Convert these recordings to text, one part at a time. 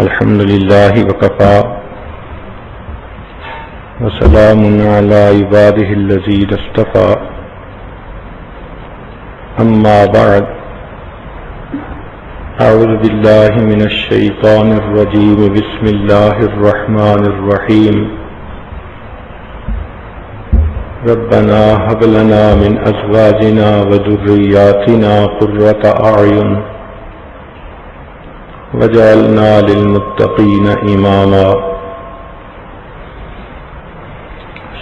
الحمد لله وكفى وسلام على عباده الذين اصطفى أما بعد أعوذ بالله من الشيطان الرجيم بسم الله الرحمن الرحيم ربنا هب لنا من أزواجنا وذرياتنا قرة أعين وجعلنا للمتقين إماما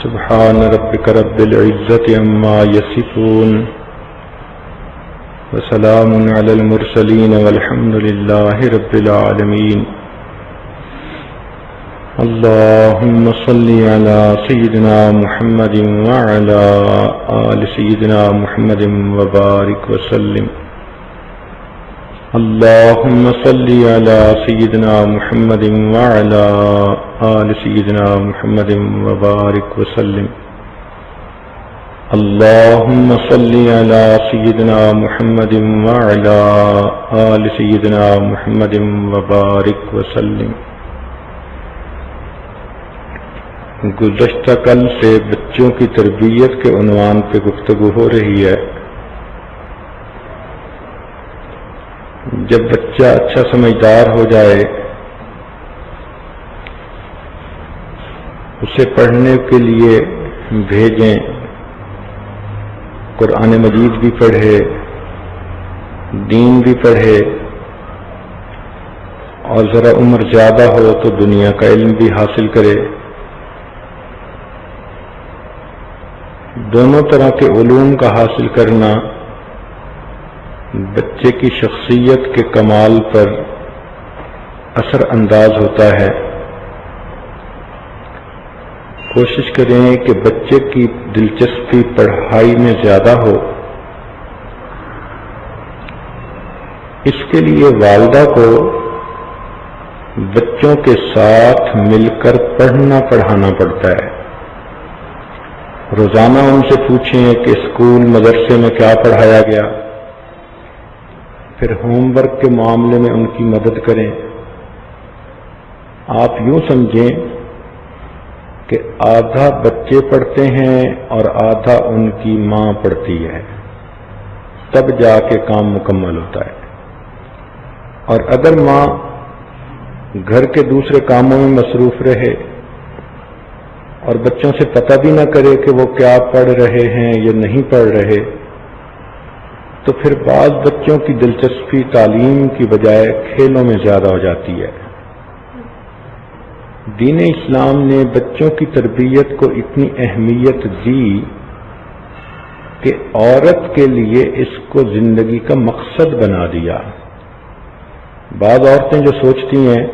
سبحان ربك رب العزة عما يصفون وسلام على المرسلين والحمد لله رب العالمين اللهم صل على سيدنا محمد وعلى آل سيدنا محمد وبارك وسلم اللهم صل على سيدنا محمد وعلى آل سيدنا محمد وبارك وسلم اللهم صل على سيدنا محمد وعلى آل سيدنا محمد وبارك وسلم. گزشتہ کل سے بچوں کی تربیت کے عنوان پہ گفتگو ہو رہی ہے. جب بچہ اچھا سمجھدار ہو جائے اسے پڑھنے کے لیے بھیجیں، قرآن مجید بھی پڑھے، دین بھی پڑھے، اور ذرا عمر زیادہ ہو تو دنیا کا علم بھی حاصل کرے. دونوں طرح کے علوم کا حاصل کرنا بچے کی شخصیت کے کمال پر اثر انداز ہوتا ہے. کوشش کریں کہ بچے کی دلچسپی پڑھائی میں زیادہ ہو. اس کے لیے والدہ کو بچوں کے ساتھ مل کر پڑھنا پڑھانا پڑتا ہے. روزانہ ان سے پوچھیں کہ اسکول مدرسے میں کیا پڑھایا گیا، پھر ہوم ورک کے معاملے میں ان کی مدد کریں. آپ یوں سمجھیں کہ آدھا بچے پڑھتے ہیں اور آدھا ان کی ماں پڑھتی ہے، تب جا کے کام مکمل ہوتا ہے. اور اگر ماں گھر کے دوسرے کاموں میں مصروف رہے اور بچوں سے پتہ بھی نہ کرے کہ وہ کیا پڑھ رہے ہیں یا نہیں پڑھ رہے، تو پھر بعض بچوں کی دلچسپی تعلیم کی بجائے کھیلوں میں زیادہ ہو جاتی ہے. دین اسلام نے بچوں کی تربیت کو اتنی اہمیت دی کہ عورت کے لیے اس کو زندگی کا مقصد بنا دیا. بعض عورتیں جو سوچتی ہیں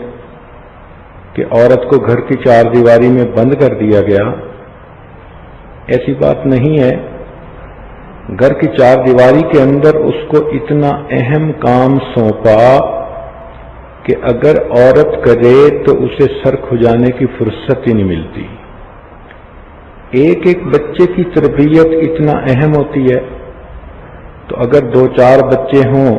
کہ عورت کو گھر کی چار دیواری میں بند کر دیا گیا، ایسی بات نہیں ہے. گھر کی چار دیواری کے اندر اس کو اتنا اہم کام سونپا کہ اگر عورت کرے تو اسے سر کھجانے کی فرصت ہی نہیں ملتی. ایک ایک بچے کی تربیت اتنا اہم ہوتی ہے، تو اگر 2-4 بچے ہوں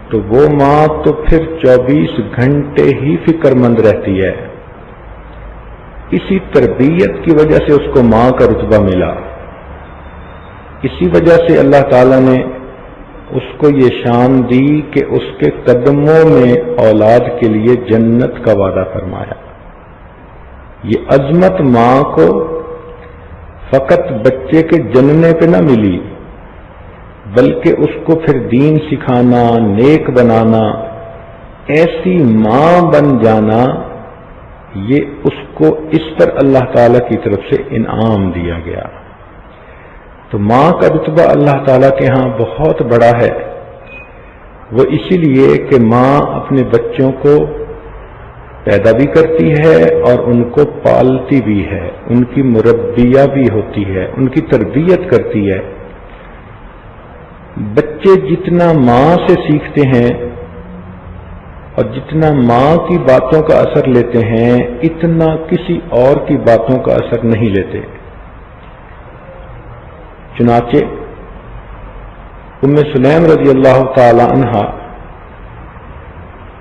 تو وہ ماں تو پھر 24 گھنٹے ہی فکر مند رہتی ہے. اسی تربیت کی وجہ سے اس کو ماں کا رتبہ ملا. اسی وجہ سے اللہ تعالیٰ نے اس کو یہ شان دی کہ اس کے قدموں میں اولاد کے لیے جنت کا وعدہ فرمایا. یہ عظمت ماں کو فقط بچے کے جننے پہ نہ ملی، بلکہ اس کو پھر دین سکھانا، نیک بنانا، ایسی ماں بن جانا، یہ اس کو اس پر اللہ تعالیٰ کی طرف سے انعام دیا گیا. تو ماں کا رتبہ اللہ تعالیٰ کے ہاں بہت بڑا ہے. وہ اسی لیے کہ ماں اپنے بچوں کو پیدا بھی کرتی ہے اور ان کو پالتی بھی ہے، ان کی مربیہ بھی ہوتی ہے، ان کی تربیت کرتی ہے. بچے جتنا ماں سے سیکھتے ہیں اور جتنا ماں کی باتوں کا اثر لیتے ہیں، اتنا کسی اور کی باتوں کا اثر نہیں لیتے. چنانچہ ام سلیم رضی اللہ تعالی عنہا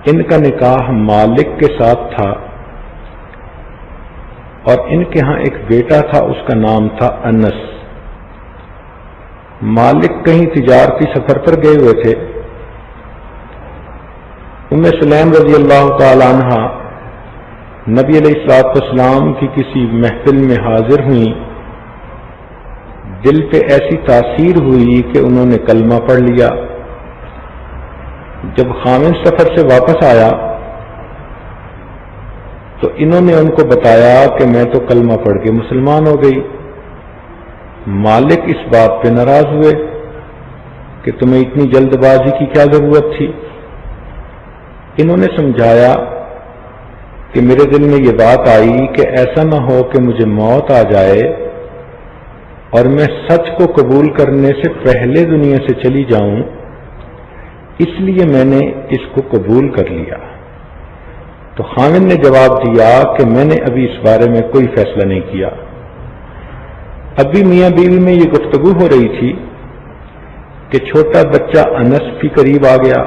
ان کا نکاح مالک کے ساتھ تھا اور ان کے ہاں ایک بیٹا تھا، اس کا نام تھا انس۔ مالک کہیں تجارتی سفر پر گئے ہوئے تھے۔ ام سلیم رضی اللہ تعالی عنہ نبی علیہ الصلوۃ والسلام کی کسی محفل میں حاضر ہوئیں، دل پہ ایسی تاثیر ہوئی کہ انہوں نے کلمہ پڑھ لیا۔ جب خامن سفر سے واپس آیا تو انہوں نے ان کو بتایا کہ میں تو کلمہ پڑھ کے مسلمان ہو گئی۔ مالک اس بات پہ ناراض ہوئے کہ تمہیں اتنی جلد بازی کی کیا ضرورت تھی۔ انہوں نے سمجھایا کہ میرے دل میں یہ بات آئی کہ ایسا نہ ہو کہ مجھے موت آ جائے اور میں سچ کو قبول کرنے سے پہلے دنیا سے چلی جاؤں، اس لیے میں نے اس کو قبول کر لیا۔ تو خامن نے جواب دیا کہ میں نے ابھی اس بارے میں کوئی فیصلہ نہیں کیا۔ ابھی میاں بیوی میں یہ گفتگو ہو رہی تھی کہ چھوٹا بچہ انس بھی قریب آ گیا۔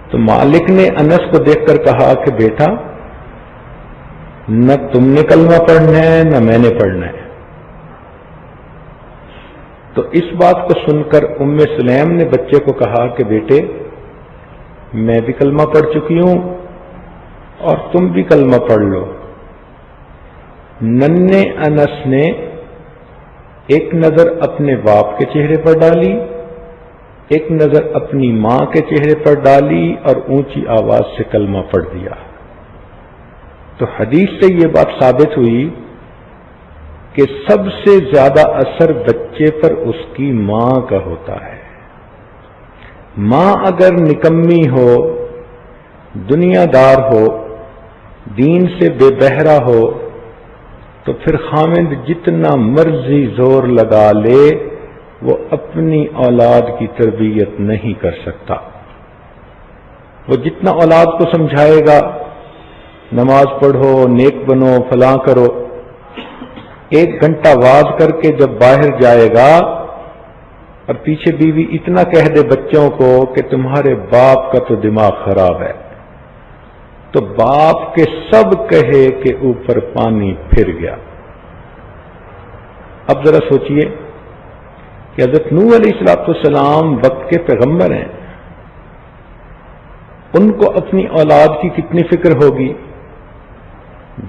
تو مالک نے انس کو دیکھ کر کہا کہ بیٹا، نہ تم نے کلمہ پڑھنا ہے نہ میں نے پڑھنا ہے۔ تو اس بات کو سن کر ام سلیم نے بچے کو کہا کہ بیٹے، میں بھی کلمہ پڑھ چکی ہوں اور تم بھی کلمہ پڑھ لو۔ ننھے انس نے ایک نظر اپنے باپ کے چہرے پر ڈالی، ایک نظر اپنی ماں کے چہرے پر ڈالی اور اونچی آواز سے کلمہ پڑھ دیا۔ تو حدیث سے یہ بات ثابت ہوئی کہ سب سے زیادہ اثر بچے پر اس کی ماں کا ہوتا ہے۔ ماں اگر نکمی ہو، دنیا دار ہو، دین سے بے بہرا ہو، تو پھر خامند جتنا مرضی زور لگا لے وہ اپنی اولاد کی تربیت نہیں کر سکتا۔ وہ جتنا اولاد کو سمجھائے گا نماز پڑھو، نیک بنو، فلاں کرو، 1 گھنٹہ واز کر کے جب باہر جائے گا اور پیچھے بیوی اتنا کہہ دے بچوں کو کہ تمہارے باپ کا تو دماغ خراب ہے، تو باپ کے سب کہے کہ اوپر پانی پھر گیا۔ اب ذرا سوچئے کہ حضرت نوح علیہ السلام وقت کے پیغمبر ہیں، ان کو اپنی اولاد کی کتنی فکر ہوگی،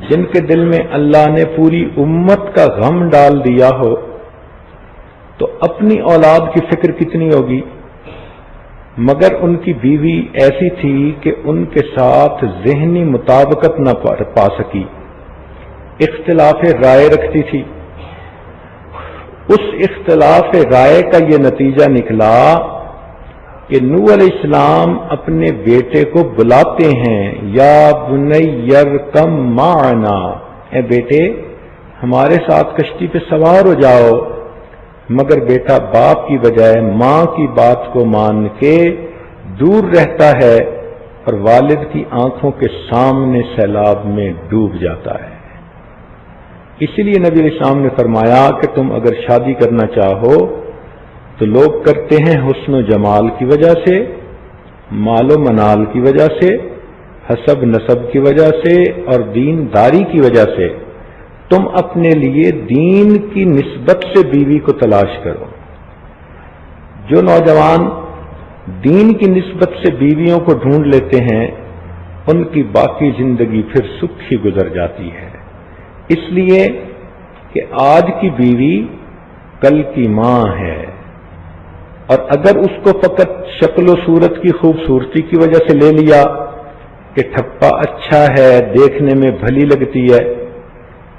جن کے دل میں اللہ نے پوری امت کا غم ڈال دیا ہو تو اپنی اولاد کی فکر کتنی ہوگی۔ مگر ان کی بیوی ایسی تھی کہ ان کے ساتھ ذہنی مطابقت نہ پا سکی، اختلاف رائے رکھتی تھی۔ اس اختلاف رائے کا یہ نتیجہ نکلا کہ نوح علیہ السلام اپنے بیٹے کو بلاتے ہیں، یا بنی ارکم معنا، اے بیٹے ہمارے ساتھ کشتی پہ سوار ہو جاؤ۔ مگر بیٹا باپ کی بجائے ماں کی بات کو مان کے دور رہتا ہے اور والد کی آنکھوں کے سامنے سیلاب میں ڈوب جاتا ہے۔ اسی لیے نبی علیہ السلام نے فرمایا کہ تم اگر شادی کرنا چاہو تو لوگ کرتے ہیں حسن و جمال کی وجہ سے، مال و منال کی وجہ سے، حسب نسب کی وجہ سے اور دین داری کی وجہ سے۔ تم اپنے لیے دین کی نسبت سے بیوی کو تلاش کرو۔ جو نوجوان دین کی نسبت سے بیویوں کو ڈھونڈ لیتے ہیں ان کی باقی زندگی پھر سکھی گزر جاتی ہے، اس لیے کہ آج کی بیوی کل کی ماں ہے، اور اگر اس کو فقط شکل و صورت کی خوبصورتی کی وجہ سے لے لیا کہ ٹھپا اچھا ہے، دیکھنے میں بھلی لگتی ہے،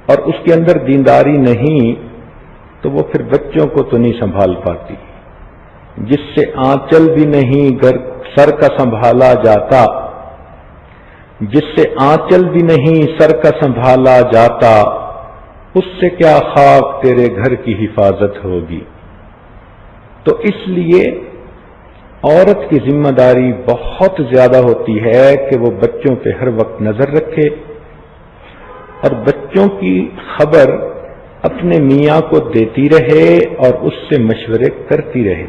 اور اس کے اندر دینداری نہیں، تو وہ پھر بچوں کو تو نہیں سنبھال پاتی۔ جس سے آنچل بھی نہیں گھر سر کا سنبھالا جاتا، جس سے آنچل بھی نہیں سر کا سنبھالا جاتا، اس سے کیا خاک تیرے گھر کی حفاظت ہوگی۔ تو اس لیے عورت کی ذمہ داری بہت زیادہ ہوتی ہے کہ وہ بچوں پہ ہر وقت نظر رکھے اور بچوں کی خبر اپنے میاں کو دیتی رہے اور اس سے مشورے کرتی رہے۔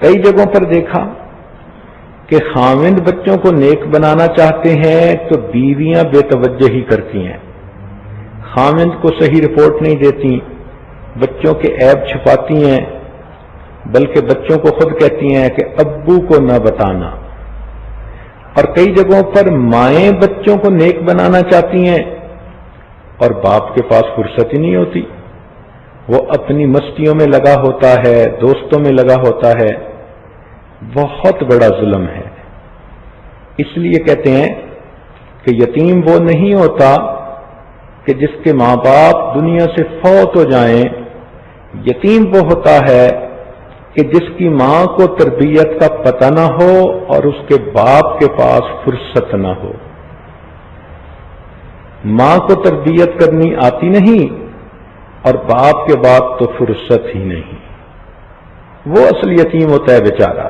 کئی جگہوں پر دیکھا کہ خاوند بچوں کو نیک بنانا چاہتے ہیں تو بیویاں بے توجہی کرتی ہیں، خاوند کو صحیح رپورٹ نہیں دیتی، بچوں کے عیب چھپاتی ہیں، بلکہ بچوں کو خود کہتی ہیں کہ ابو کو نہ بتانا۔ اور کئی جگہوں پر مائیں بچوں کو نیک بنانا چاہتی ہیں اور باپ کے پاس فرصت ہی نہیں ہوتی، وہ اپنی مستیوں میں لگا ہوتا ہے، دوستوں میں لگا ہوتا ہے۔ بہت بڑا ظلم ہے۔ اس لیے کہتے ہیں کہ یتیم وہ نہیں ہوتا کہ جس کے ماں باپ دنیا سے فوت ہو جائیں، یتیم وہ ہوتا ہے کہ جس کی ماں کو تربیت کا پتہ نہ ہو اور اس کے باپ کے پاس فرصت نہ ہو۔ ماں کو تربیت کرنی آتی نہیں اور باپ کے بعد تو فرصت ہی نہیں، وہ اصل یتیم ہوتا ہے بیچارہ۔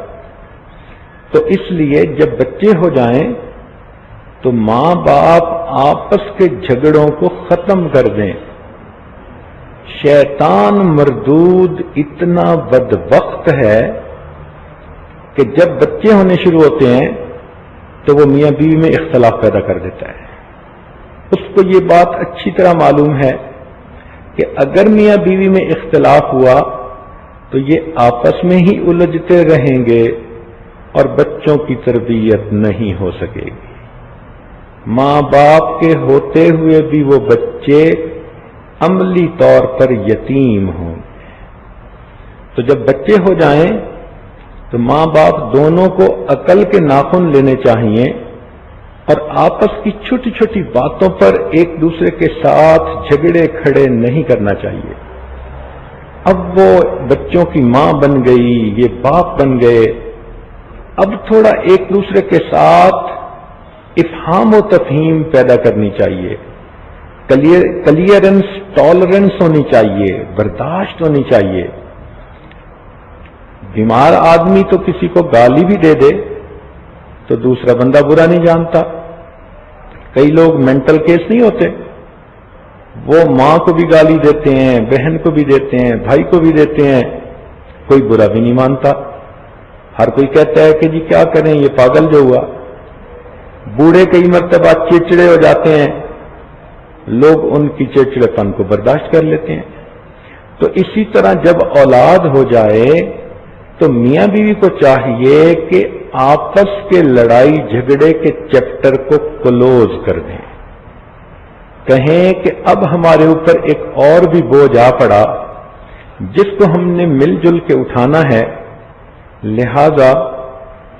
تو اس لیے جب بچے ہو جائیں تو ماں باپ آپس کے جھگڑوں کو ختم کر دیں۔ شیطان مردود اتنا بدبخت ہے کہ جب بچے ہونے شروع ہوتے ہیں تو وہ میاں بیوی میں اختلاف پیدا کر دیتا ہے۔ اس کو یہ بات اچھی طرح معلوم ہے کہ اگر میاں بیوی میں اختلاف ہوا تو یہ آپس میں ہی الجھتے رہیں گے اور بچوں کی تربیت نہیں ہو سکے گی۔ ماں باپ کے ہوتے ہوئے بھی وہ بچے عملی طور پر یتیم ہوں گے۔ تو جب بچے ہو جائیں تو ماں باپ دونوں کو عقل کے ناخن لینے چاہیے اور آپس کی چھوٹی چھوٹی باتوں پر ایک دوسرے کے ساتھ جھگڑے کھڑے نہیں کرنا چاہیے۔ اب وہ بچوں کی ماں بن گئی، یہ باپ بن گئے، اب تھوڑا ایک دوسرے کے ساتھ افہام و تفہیم پیدا کرنی چاہیے، کلیئرنس، ٹالرنس ہونی چاہیے، برداشت ہونی چاہیے۔ بیمار آدمی تو کسی کو گالی بھی دے دے تو دوسرا بندہ برا نہیں جانتا۔ کئی لوگ مینٹل کیس نہیں ہوتے، وہ ماں کو بھی گالی دیتے ہیں، بہن کو بھی دیتے ہیں، بھائی کو بھی دیتے ہیں، کوئی برا بھی نہیں مانتا۔ ہر کوئی کہتا ہے کہ جی کیا کریں، یہ پاگل جو ہوا۔ بوڑھے کئی مرتبہ چڑچڑے ہو جاتے ہیں، لوگ ان کی چڑچڑے پن کو برداشت کر لیتے ہیں۔ تو اسی طرح جب اولاد ہو جائے تو میاں بیوی کو چاہیے کہ آپس کے لڑائی جھگڑے کے چیپٹر کو کلوز کر دیں، کہیں کہ اب ہمارے اوپر ایک اور بھی بوجھ آ پڑا جس کو ہم نے مل جل کے اٹھانا ہے، لہذا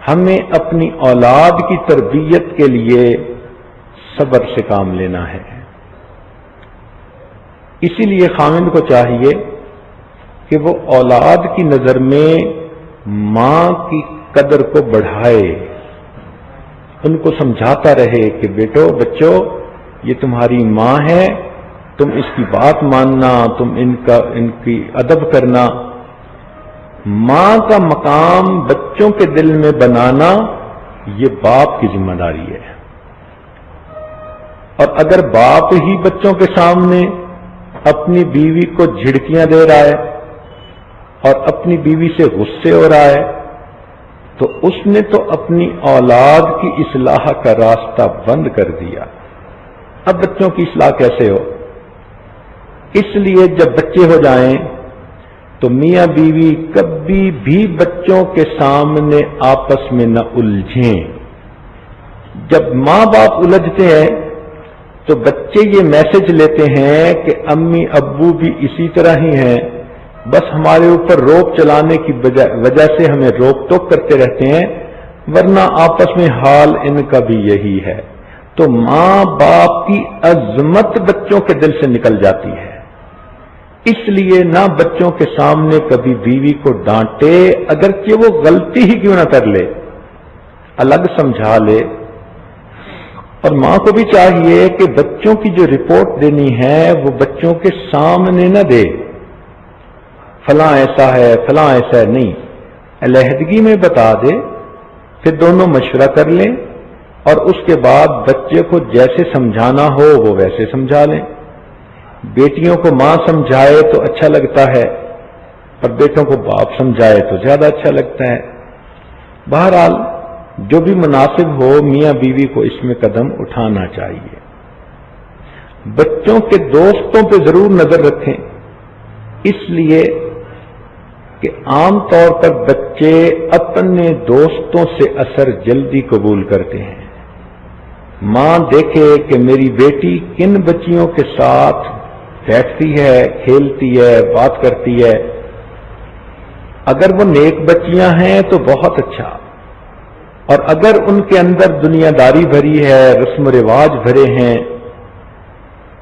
ہمیں اپنی اولاد کی تربیت کے لیے صبر سے کام لینا ہے۔ اسی لیے خاوند کو چاہیے کہ وہ اولاد کی نظر میں ماں کی قدر کو بڑھائے، ان کو سمجھاتا رہے کہ بیٹو، بچوں، یہ تمہاری ماں ہے، تم اس کی بات ماننا، تم ان کی ادب کرنا۔ ماں کا مقام بچوں کے دل میں بنانا یہ باپ کی ذمہ داری ہے۔ اور اگر باپ ہی بچوں کے سامنے اپنی بیوی کو جھڑکیاں دے رہا ہے اور اپنی بیوی سے غصے ہو رہا ہے تو اس نے تو اپنی اولاد کی اصلاح کا راستہ بند کر دیا۔ اب بچوں کی اصلاح کیسے ہو؟ اس لیے جب بچے ہو جائیں تو میاں بیوی کبھی بھی بچوں کے سامنے آپس میں نہ الجھیں۔ جب ماں باپ الجھتے ہیں تو بچے یہ میسج لیتے ہیں کہ امی ابو بھی اسی طرح ہی ہیں، بس ہمارے اوپر روک چلانے کی وجہ سے ہمیں روک ٹوک کرتے رہتے ہیں، ورنہ آپس میں حال ان کا بھی یہی ہے۔ تو ماں باپ کی عظمت بچوں کے دل سے نکل جاتی ہے۔ اس لیے نہ بچوں کے سامنے کبھی بیوی کو ڈانٹے، اگرچہ وہ غلطی ہی کیوں نہ کر لے، الگ سمجھا لے۔ اور ماں کو بھی چاہیے کہ بچوں کی جو رپورٹ دینی ہے وہ بچوں کے سامنے نہ دے، فلاں ایسا ہے فلاں ایسا ہے، نہیں، علیحدگی میں بتا دے، پھر دونوں مشورہ کر لیں اور اس کے بعد بچے کو جیسے سمجھانا ہو وہ ویسے سمجھا لیں۔ بیٹیوں کو ماں سمجھائے تو اچھا لگتا ہے اور بیٹوں کو باپ سمجھائے تو زیادہ اچھا لگتا ہے۔ بہرحال جو بھی مناسب ہو میاں بیوی کو اس میں قدم اٹھانا چاہیے۔ بچوں کے دوستوں پہ ضرور نظر رکھیں، اس لیے کہ عام طور پر بچے اپنے دوستوں سے اثر جلدی قبول کرتے ہیں۔ ماں دیکھے کہ میری بیٹی کن بچیوں کے ساتھ بیٹھتی ہے، کھیلتی ہے، بات کرتی ہے، اگر وہ نیک بچیاں ہیں تو بہت اچھا، اور اگر ان کے اندر دنیا داری بھری ہے، رسم و رواج بھرے ہیں،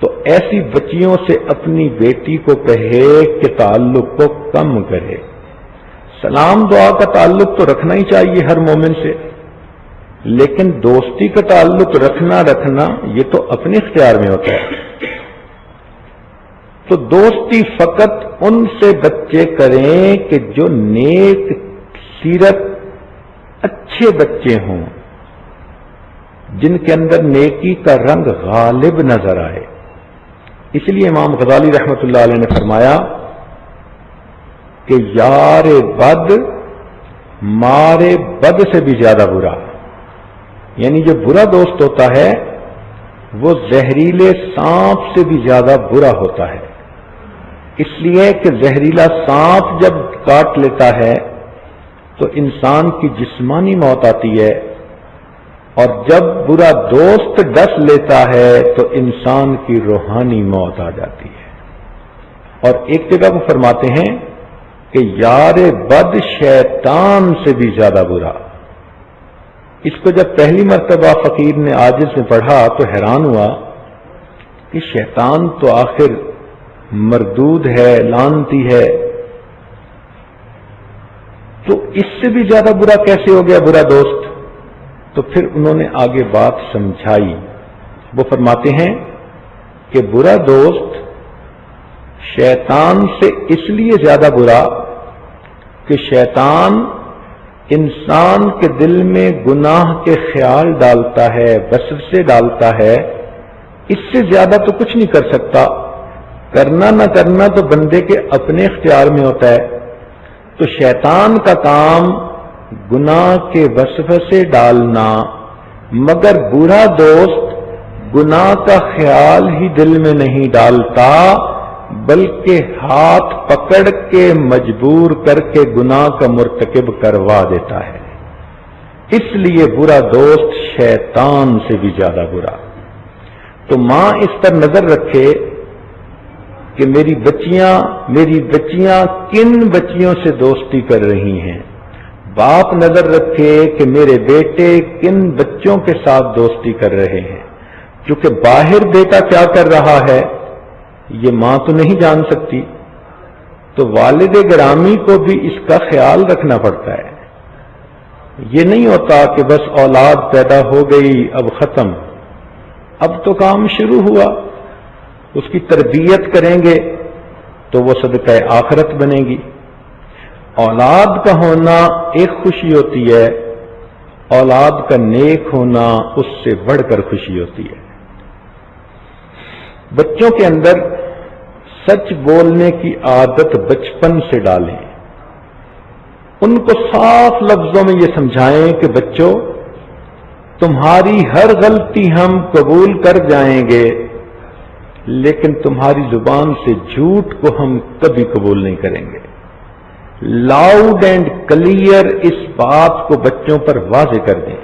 تو ایسی بچیوں سے اپنی بیٹی کو کہے کہ تعلق کو کم کرے۔ سلام دعا کا تعلق تو رکھنا ہی چاہیے ہر مومن سے، لیکن دوستی کا تعلق رکھنا یہ تو اپنے اختیار میں ہوتا ہے۔ تو دوستی فقط ان سے بچے کریں کہ جو نیک سیرت اچھے بچے ہوں، جن کے اندر نیکی کا رنگ غالب نظر آئے۔ اس لیے امام غزالی رحمۃ اللہ علیہ نے فرمایا کہ یار بد مارے بد سے بھی زیادہ برا، یعنی جو برا دوست ہوتا ہے وہ زہریلے سانپ سے بھی زیادہ برا ہوتا ہے، اس لیے کہ زہریلا سانپ جب کاٹ لیتا ہے تو انسان کی جسمانی موت آتی ہے، اور جب برا دوست ڈس لیتا ہے تو انسان کی روحانی موت آ جاتی ہے۔ اور ایک جگہ وہ فرماتے ہیں کہ یار بد شیطان سے بھی زیادہ برا۔ اس کو جب پہلی مرتبہ فقیر نے عاجز میں پڑھا تو حیران ہوا کہ شیطان تو آخر مردود ہے، لعنتی ہے، تو اس سے بھی زیادہ برا کیسے ہو گیا برا دوست؟ تو پھر انہوں نے آگے بات سمجھائی۔ وہ فرماتے ہیں کہ برا دوست شیطان سے اس لیے زیادہ برا کہ شیطان انسان کے دل میں گناہ کے خیال ڈالتا ہے، وسوسے ڈالتا ہے، اس سے زیادہ تو کچھ نہیں کر سکتا۔ کرنا نہ کرنا تو بندے کے اپنے اختیار میں ہوتا ہے۔ تو شیطان کا کام گناہ کے وسوسے ڈالنا، مگر برا دوست گناہ کا خیال ہی دل میں نہیں ڈالتا، بلکہ ہاتھ پکڑ کے مجبور کر کے گناہ کا مرتکب کروا دیتا ہے۔ اس لیے برا دوست شیطان سے بھی زیادہ برا۔ تو ماں اس پر نظر رکھے کہ میری بچیاں کن بچیوں سے دوستی کر رہی ہیں، باپ نظر رکھے کہ میرے بیٹے کن بچوں کے ساتھ دوستی کر رہے ہیں، کیونکہ باہر بیٹا کیا کر رہا ہے یہ ماں تو نہیں جان سکتی، تو والد گرامی کو بھی اس کا خیال رکھنا پڑتا ہے۔ یہ نہیں ہوتا کہ بس اولاد پیدا ہو گئی اب ختم، اب تو کام شروع ہوا، اس کی تربیت کریں گے تو وہ صدقہ آخرت بنے گی۔ اولاد کا ہونا ایک خوشی ہوتی ہے، اولاد کا نیک ہونا اس سے بڑھ کر خوشی ہوتی ہے۔ بچوں کے اندر سچ بولنے کی عادت بچپن سے ڈالیں، ان کو صاف لفظوں میں یہ سمجھائیں کہ بچوں تمہاری ہر غلطی ہم قبول کر جائیں گے، لیکن تمہاری زبان سے جھوٹ کو ہم کبھی قبول نہیں کریں گے۔ لاؤڈ اینڈ کلیئر اس بات کو بچوں پر واضح کر دیں۔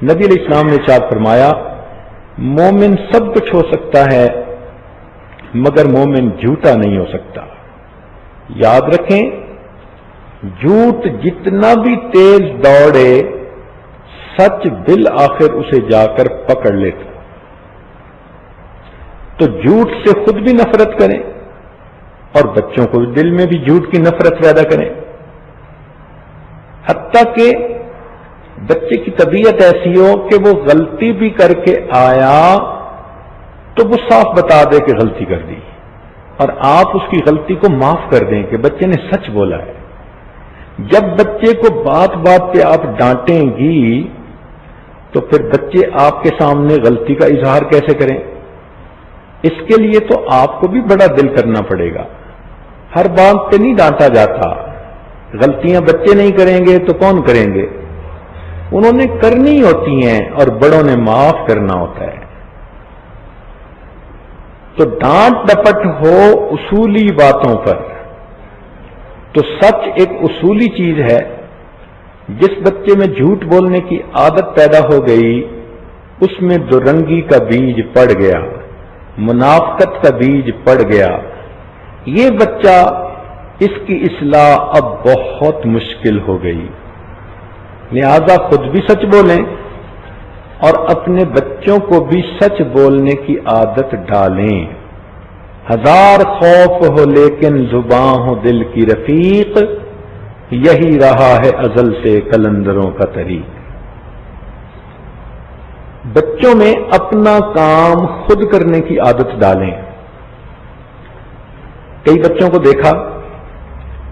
نبی علیہ السلام نے ارشاد فرمایا مومن سب کچھ ہو سکتا ہے مگر مومن جھوٹا نہیں ہو سکتا۔ یاد رکھیں جھوٹ جتنا بھی تیز دوڑے سچ بالآخر اسے جا کر پکڑ لیتا۔ تو جھوٹ سے خود بھی نفرت کریں اور بچوں کو دل میں بھی جھوٹ کی نفرت پیدا کریں، حتیٰ کہ بچے کی طبیعت ایسی ہو کہ وہ غلطی بھی کر کے آیا تو وہ صاف بتا دے کہ غلطی کر دی، اور آپ اس کی غلطی کو معاف کر دیں کہ بچے نے سچ بولا ہے۔ جب بچے کو بات بات پہ آپ ڈانٹیں گی تو پھر بچے آپ کے سامنے غلطی کا اظہار کیسے کریں؟ اس کے لیے تو آپ کو بھی بڑا دل کرنا پڑے گا۔ ہر بات پہ نہیں ڈانٹا جاتا، غلطیاں بچے نہیں کریں گے تو کون کریں گے؟ انہوں نے کرنی ہوتی ہیں اور بڑوں نے معاف کرنا ہوتا ہے. تو ڈانٹ ڈپٹ ہو اصولی باتوں پر. تو سچ ایک اصولی چیز ہے. جس بچے میں جھوٹ بولنے کی عادت پیدا ہو گئی اس میں دو رنگی کا بیج پڑ گیا, منافقت کا بیج پڑ گیا. یہ بچہ, اس کی اصلاح اب بہت مشکل ہو گئی. لہذا خود بھی سچ بولیں اور اپنے بچوں کو بھی سچ بولنے کی عادت ڈالیں. ہزار خوف ہو لیکن زباں ہو دل کی رفیق, یہی رہا ہے ازل سے قلندروں کا طریق. بچوں میں اپنا کام خود کرنے کی عادت ڈالیں. کئی بچوں کو دیکھا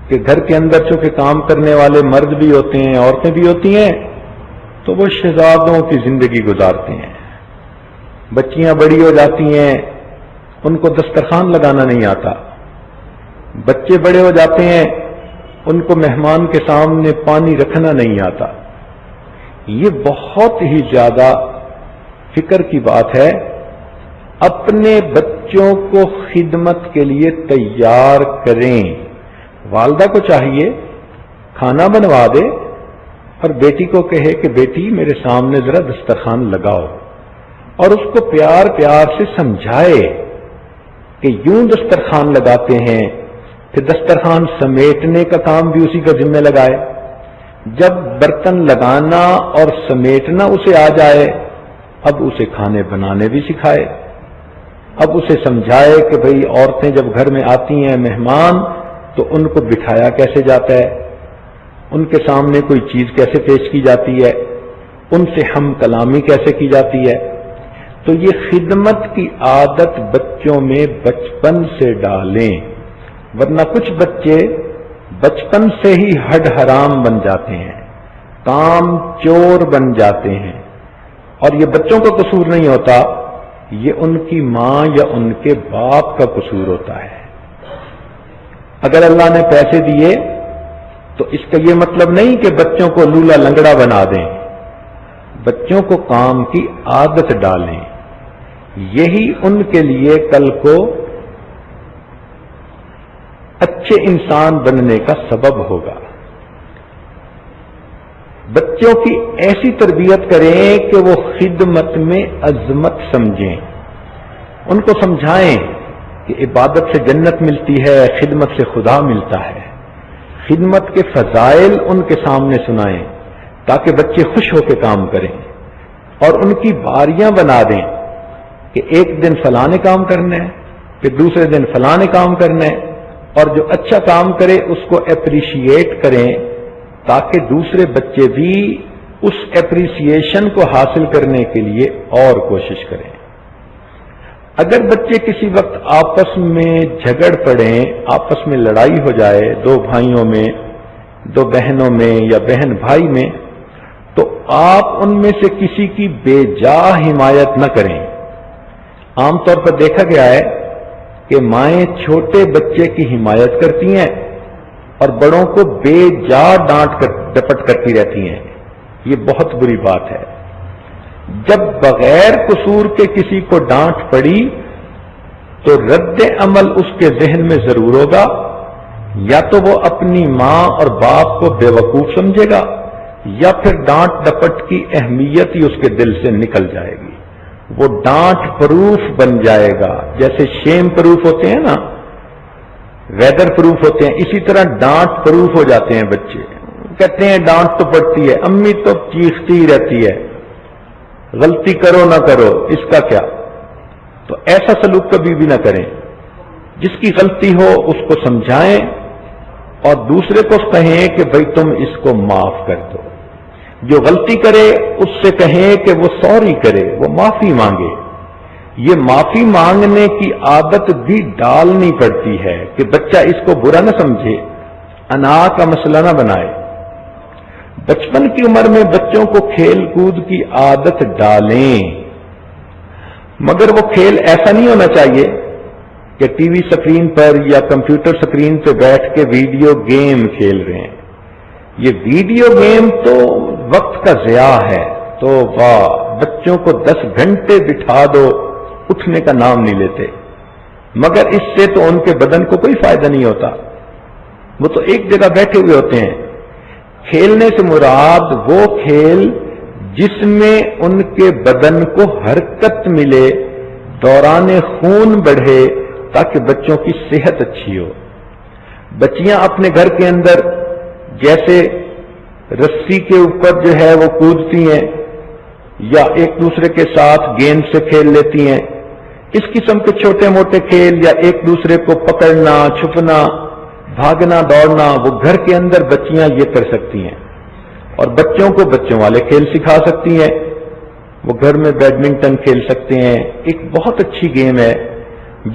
کہ گھر کے اندر چونکہ کام کرنے والے مرد بھی ہوتے ہیں, عورتیں بھی ہوتی ہیں, تو وہ شہزادوں کی زندگی گزارتے ہیں. بچیاں بڑی ہو جاتی ہیں, ان کو دسترخوان لگانا نہیں آتا. بچے بڑے ہو جاتے ہیں, ان کو مہمان کے سامنے پانی رکھنا نہیں آتا. یہ بہت ہی زیادہ فکر کی بات ہے. اپنے بچوں کو خدمت کے لیے تیار کریں. والدہ کو چاہیے کھانا بنوا دے اور بیٹی کو کہے کہ بیٹی میرے سامنے ذرا دسترخوان لگاؤ, اور اس کو پیار پیار سے سمجھائے کہ یوں دسترخوان لگاتے ہیں. پھر دسترخوان سمیٹنے کا کام بھی اسی کا ذمہ لگائے. جب برتن لگانا اور سمیٹنا اسے آ جائے, اب اسے کھانے بنانے بھی سکھائے. اب اسے سمجھائے کہ بھئی عورتیں جب گھر میں آتی ہیں مہمان تو ان کو بٹھایا کیسے جاتا ہے, ان کے سامنے کوئی چیز کیسے پیش کی جاتی ہے, ان سے ہم کلامی کیسے کی جاتی ہے. تو یہ خدمت کی عادت بچوں میں بچپن سے ڈالیں, ورنہ کچھ بچے بچپن سے ہی ہڈ حرام بن جاتے ہیں, کام چور بن جاتے ہیں. اور یہ بچوں کا قصور نہیں ہوتا, یہ ان کی ماں یا ان کے باپ کا قصور ہوتا ہے. اگر اللہ نے پیسے دیے تو اس کا یہ مطلب نہیں کہ بچوں کو لولا لنگڑا بنا دیں. بچوں کو کام کی عادت ڈالیں. یہی ان کے لیے کل کو اچھے انسان بننے کا سبب ہوگا. بچوں کی ایسی تربیت کریں کہ وہ خدمت میں عظمت سمجھیں. ان کو سمجھائیں کہ عبادت سے جنت ملتی ہے, خدمت سے خدا ملتا ہے. خدمت کے فضائل ان کے سامنے سنائیں تاکہ بچے خوش ہو کے کام کریں, اور ان کی باریاں بنا دیں کہ ایک دن فلاں نے کام کرنا ہے, پھر دوسرے دن فلاں نے کام کرنا ہے, اور جو اچھا کام کرے اس کو اپریشیٹ کریں تاکہ دوسرے بچے بھی اس اپریسیشن کو حاصل کرنے کے لیے اور کوشش کریں. اگر بچے کسی وقت آپس میں جھگڑ پڑیں, آپس میں لڑائی ہو جائے, دو بھائیوں میں, دو بہنوں میں یا بہن بھائی میں, تو آپ ان میں سے کسی کی بے جا حمایت نہ کریں. عام طور پر دیکھا گیا ہے کہ مائیں چھوٹے بچے کی حمایت کرتی ہیں اور بڑوں کو بے جا ڈانٹ ڈپٹ کرتی رہتی ہیں. یہ بہت بری بات ہے. جب بغیر قصور کے کسی کو ڈانٹ پڑی تو رد عمل اس کے ذہن میں ضرور ہوگا, یا تو وہ اپنی ماں اور باپ کو بے وقوف سمجھے گا, یا پھر ڈانٹ ڈپٹ کی اہمیت ہی اس کے دل سے نکل جائے گی. وہ ڈانٹ پروف بن جائے گا. جیسے شیم پروف ہوتے ہیں نا, ویدر پروف ہوتے ہیں, اسی طرح ڈانٹ پروف ہو جاتے ہیں بچے. کہتے ہیں ڈانٹ تو پڑتی ہے, امی تو چیختی ہی رہتی ہے, غلطی کرو نہ کرو اس کا کیا. تو ایسا سلوک کبھی بھی نہ کریں. جس کی غلطی ہو اس کو سمجھائیں اور دوسرے کو کہیں کہ بھئی تم اس کو معاف کر دو. جو غلطی کرے اس سے کہیں کہ وہ سوری کرے, وہ معافی مانگے. یہ معافی مانگنے کی عادت بھی ڈالنی پڑتی ہے کہ بچہ اس کو برا نہ سمجھے, انا کا مسئلہ نہ بنائے. بچپن کی عمر میں بچوں کو کھیل کود کی عادت ڈالیں, مگر وہ کھیل ایسا نہیں ہونا چاہیے کہ ٹی وی سکرین پر یا کمپیوٹر سکرین پہ بیٹھ کے ویڈیو گیم کھیل رہے ہیں. یہ ویڈیو گیم تو وقت کا ضیاع ہے تو واہ، بچوں کو 10 گھنٹے بٹھا دو، اٹھنے کا نام نہیں لیتے، مگر اس سے تو ان کے بدن کو کوئی فائدہ نہیں ہوتا، وہ تو ایک جگہ بیٹھے ہوئے ہوتے ہیں۔ کھیلنے سے مراد وہ کھیل جس میں ان کے بدن کو حرکت ملے، دوران خون بڑھے، تاکہ بچوں کی صحت اچھی ہو۔ بچیاں اپنے گھر کے اندر جیسے رسی کے اوپر جو ہے وہ کودتی ہیں یا ایک دوسرے کے ساتھ گیند سے کھیل لیتی ہیں، اس قسم کے چھوٹے موٹے کھیل یا ایک دوسرے کو پکڑنا، چھپنا، بھاگنا، دوڑنا، وہ گھر کے اندر بچیاں یہ کر سکتی ہیں، اور بچوں کو بچوں والے کھیل سکھا سکتی ہیں۔ وہ گھر میں بیڈمنٹن کھیل سکتے ہیں، ایک بہت اچھی گیم ہے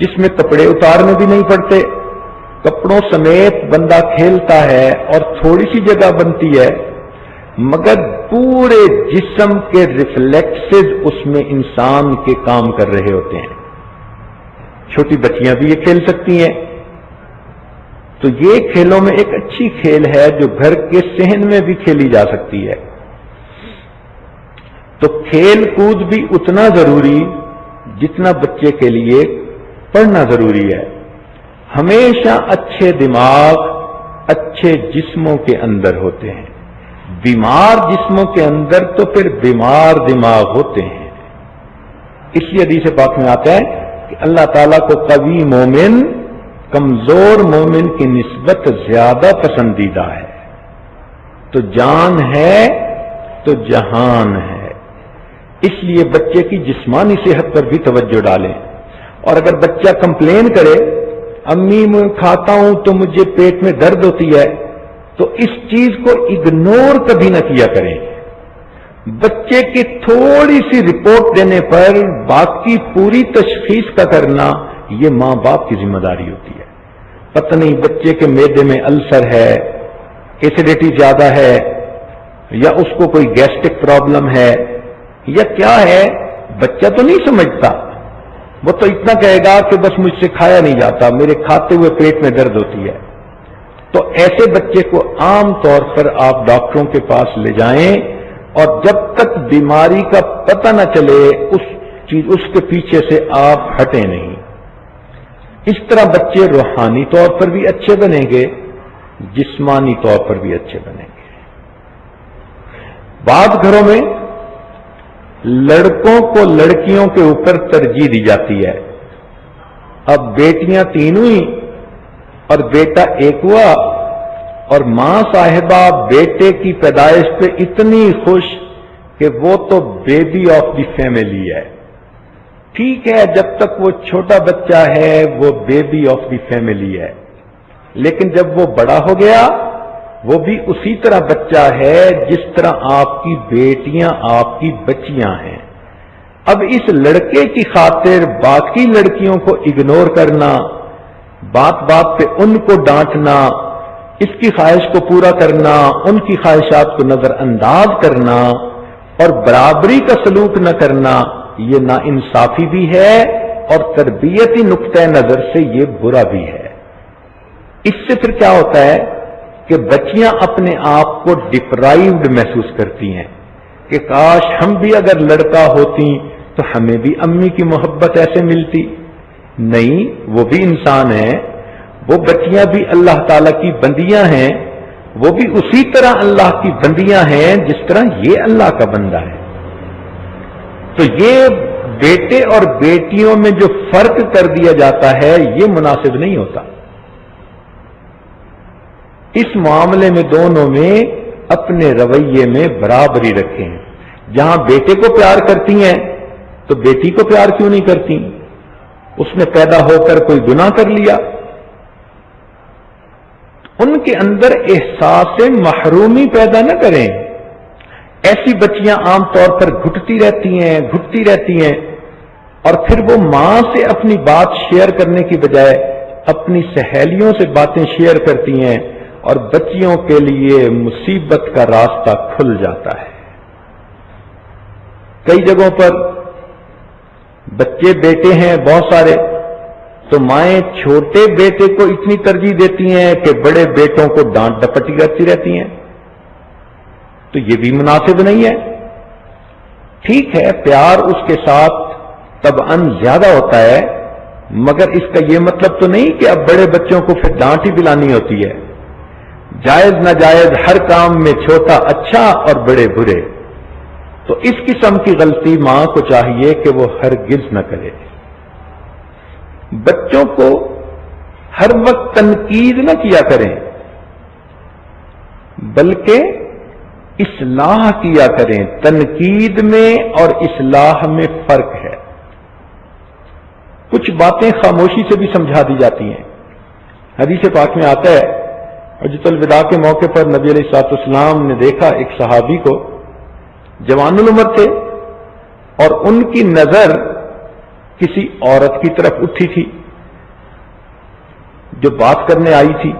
جس میں کپڑے اتارنے بھی نہیں پڑتے، کپڑوں سمیت بندہ کھیلتا ہے اور تھوڑی سی جگہ بنتی ہے، مگر پورے جسم کے ریفلیکسز اس میں انسان کے کام کر رہے ہوتے ہیں۔ چھوٹی بچیاں بھی یہ کھیل سکتی ہیں۔ تو یہ کھیلوں میں ایک اچھی کھیل ہے جو گھر کے صحن میں بھی کھیلی جا سکتی ہے۔ تو کھیل کود بھی اتنا ضروری جتنا بچے کے لیے پڑھنا ضروری ہے۔ ہمیشہ اچھے دماغ اچھے جسموں کے اندر ہوتے ہیں، بیمار جسموں کے اندر تو پھر بیمار دماغ ہوتے ہیں۔ اس لیے حدیث پاک میں آتا ہے کہ اللہ تعالیٰ کو قوی مومن کمزور مومن کی نسبت زیادہ پسندیدہ ہے۔ تو جان ہے تو جہان ہے، اس لیے بچے کی جسمانی صحت پر بھی توجہ ڈالیں۔ اور اگر بچہ کمپلین کرے امی میں کھاتا ہوں تو مجھے پیٹ میں درد ہوتی ہے، تو اس چیز کو اگنور کبھی نہ کیا کریں۔ بچے کی تھوڑی سی رپورٹ دینے پر باقی پوری تشخیص کا کرنا یہ ماں باپ کی ذمہ داری ہوتی ہے۔ پتہ نہیں بچے کے معدے میں السر ہے، ایسیڈیٹی زیادہ ہے، یا اس کو کوئی گیسٹرک پرابلم ہے، یا کیا ہے، بچہ تو نہیں سمجھتا، وہ تو اتنا کہے گا کہ بس مجھ سے کھایا نہیں جاتا، میرے کھاتے ہوئے پیٹ میں درد ہوتی ہے۔ تو ایسے بچے کو عام طور پر آپ ڈاکٹروں کے پاس لے جائیں، اور جب تک بیماری کا پتہ نہ چلے اس کے پیچھے سے آپ ہٹیں نہیں۔ اس طرح بچے روحانی طور پر بھی اچھے بنیں گے، جسمانی طور پر بھی اچھے بنیں گے۔ بعض گھروں میں لڑکوں کو لڑکیوں کے اوپر ترجیح دی جاتی ہے۔ اب بیٹیاں 3 ہوئی اور بیٹا 1 ہوا، اور ماں صاحبہ بیٹے کی پیدائش پہ اتنی خوش کہ وہ تو بیبی آف دی فیملی ہے۔ ٹھیک ہے، جب تک وہ چھوٹا بچہ ہے وہ بیبی آف دی فیملی ہے، لیکن جب وہ بڑا ہو گیا وہ بھی اسی طرح بچہ ہے جس طرح آپ کی بیٹیاں آپ کی بچیاں ہیں۔ اب اس لڑکے کی خاطر باقی لڑکیوں کو اگنور کرنا، بات بات پہ ان کو ڈانٹنا، اس کی خواہش کو پورا کرنا، ان کی خواہشات کو نظر انداز کرنا اور برابری کا سلوک نہ کرنا، یہ ناانصافی بھی ہے اور تربیتی نقطہ نظر سے یہ برا بھی ہے۔ اس سے پھر کیا ہوتا ہے کہ بچیاں اپنے آپ کو ڈپرائیوڈ محسوس کرتی ہیں کہ کاش ہم بھی اگر لڑکا ہوتی تو ہمیں بھی امی کی محبت ایسے ملتی۔ نہیں، وہ بھی انسان ہیں، وہ بچیاں بھی اللہ تعالیٰ کی بندیاں ہیں، وہ بھی اسی طرح اللہ کی بندیاں ہیں جس طرح یہ اللہ کا بندہ ہے۔ تو یہ بیٹے اور بیٹیوں میں جو فرق کر دیا جاتا ہے یہ مناسب نہیں ہوتا۔ اس معاملے میں دونوں میں اپنے رویے میں برابری رکھیں۔ جہاں بیٹے کو پیار کرتی ہیں تو بیٹی کو پیار کیوں نہیں کرتی؟ اس نے پیدا ہو کر کوئی گناہ کر لیا؟ ان کے اندر احساس محرومی پیدا نہ کریں۔ ایسی بچیاں عام طور پر گھٹتی رہتی ہیں اور پھر وہ ماں سے اپنی بات شیئر کرنے کی بجائے اپنی سہیلیوں سے باتیں شیئر کرتی ہیں، اور بچیوں کے لیے مصیبت کا راستہ کھل جاتا ہے۔ کئی جگہوں پر بچے بیٹے ہیں بہت سارے، تو مائیں چھوٹے بیٹے کو اتنی ترجیح دیتی ہیں کہ بڑے بیٹوں کو ڈانٹ ڈپٹی کرتی رہتی ہیں۔ تو یہ بھی مناسب نہیں ہے. ٹھیک ہے پیار اس کے ساتھ طبعاً زیادہ ہوتا ہے، مگر اس کا یہ مطلب تو نہیں کہ اب بڑے بچوں کو پھر ڈانٹ ہی پلانی ہوتی ہے. جائز ناجائز ہر کام میں چھوٹا اچھا اور بڑے برے. تو اس قسم کی غلطی ماں کو چاہیے کہ وہ ہرگز نہ کرے. بچوں کو ہر وقت تنقید نہ کیا کریں، بلکہ اصلاح کیا کریں. تنقید میں اور اصلاح میں فرق ہے. کچھ باتیں خاموشی سے بھی سمجھا دی جاتی ہیں. حدیث پاک میں آتا ہے حجۃ الوداع کے موقع پر نبی علیہ الصلوۃ والسلام نے دیکھا ایک صحابی کو، جوان العمر تھے، اور ان کی نظر کسی عورت کی طرف اٹھی تھی جو بات کرنے آئی تھی.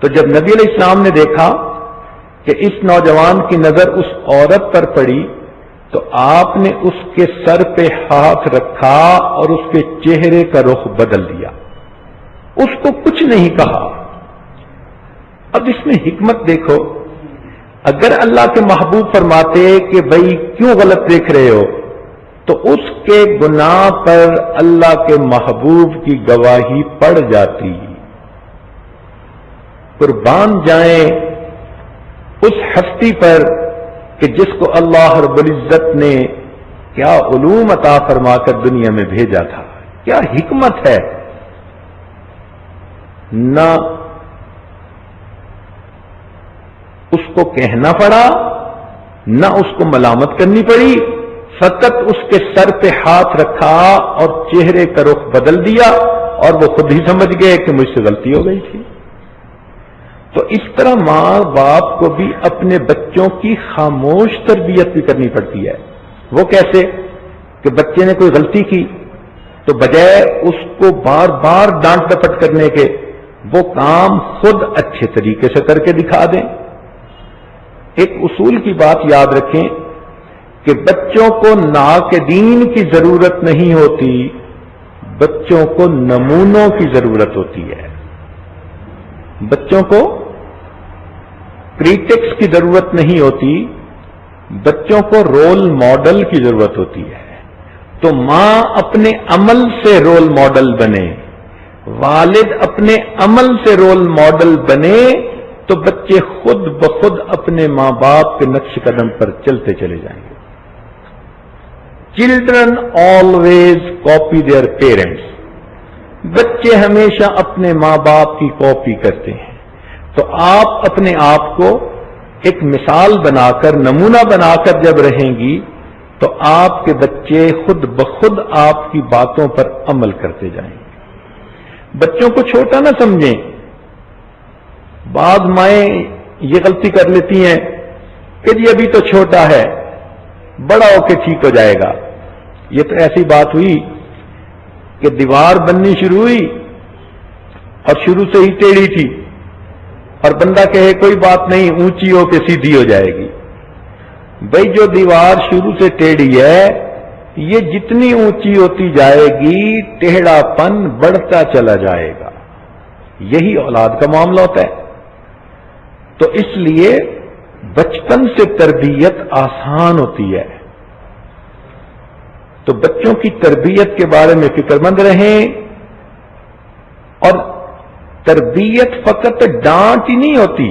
تو جب نبی علیہ السلام نے دیکھا کہ اس نوجوان کی نظر اس عورت پر پڑی تو آپ نے اس کے سر پہ ہاتھ رکھا اور اس کے چہرے کا رخ بدل دیا. اس کو کچھ نہیں کہا. اب اس میں حکمت دیکھو. اگر اللہ کے محبوب فرماتے کہ بھائی کیوں غلط دیکھ رہے ہو، تو اس کے گناہ پر اللہ کے محبوب کی گواہی پڑ جاتی. قربان جائیں اس ہستی پر کہ جس کو اللہ رب العزت نے کیا علوم عطا فرما کر دنیا میں بھیجا تھا. کیا حکمت ہے. نہ اس کو کہنا پڑا، نہ اس کو ملامت کرنی پڑی، فقط اس کے سر پہ ہاتھ رکھا اور چہرے کا رخ بدل دیا، اور وہ خود ہی سمجھ گئے کہ مجھ سے غلطی ہو گئی تھی. تو اس طرح ماں باپ کو بھی اپنے بچوں کی خاموش تربیت بھی کرنی پڑتی ہے. وہ کیسے کہ بچے نے کوئی غلطی کی تو بجائے اس کو بار بار ڈانٹ ڈپٹ کرنے کے، وہ کام خود اچھے طریقے سے کر کے دکھا دیں. ایک اصول کی بات یاد رکھیں کہ بچوں کو ناقدین کی ضرورت نہیں ہوتی، بچوں کو نمونوں کی ضرورت ہوتی ہے. بچوں کو کریٹکس کی ضرورت نہیں ہوتی، بچوں کو رول ماڈل کی ضرورت ہوتی ہے. تو ماں اپنے عمل سے رول ماڈل بنے، والد اپنے عمل سے رول ماڈل بنے، تو بچے خود بخود اپنے ماں باپ کے نقش قدم پر چلتے چلے جائیں گے. Children always copy their parents. بچے ہمیشہ اپنے ماں باپ کی کاپی کرتے ہیں. تو آپ اپنے آپ کو ایک مثال بنا کر، نمونہ بنا کر جب رہیں گی تو آپ کے بچے خود بخود آپ کی باتوں پر عمل کرتے جائیں گے. بچوں کو چھوٹا نہ سمجھیں. بعض مائیں یہ غلطی کر لیتی ہیں کہ جی ابھی تو چھوٹا ہے، بڑا ہو کے ٹھیک ہو جائے گا. یہ تو ایسی بات ہوئی کہ دیوار بننی شروع ہوئی اور شروع سے ہی ٹیڑھی تھی، اور بندہ کہے کوئی بات نہیں اونچی ہو کے سیدھی ہو جائے گی. بھائی جو دیوار شروع سے ٹیڑھی ہے، یہ جتنی اونچی ہوتی جائے گی ٹیڑھا پن بڑھتا چلا جائے گا. یہی اولاد کا معاملہ ہوتا ہے. تو اس لیے بچپن سے تربیت آسان ہوتی ہے. تو بچوں کی تربیت کے بارے میں فکر مند رہیں. اور تربیت فقط ڈانٹ ہی نہیں ہوتی،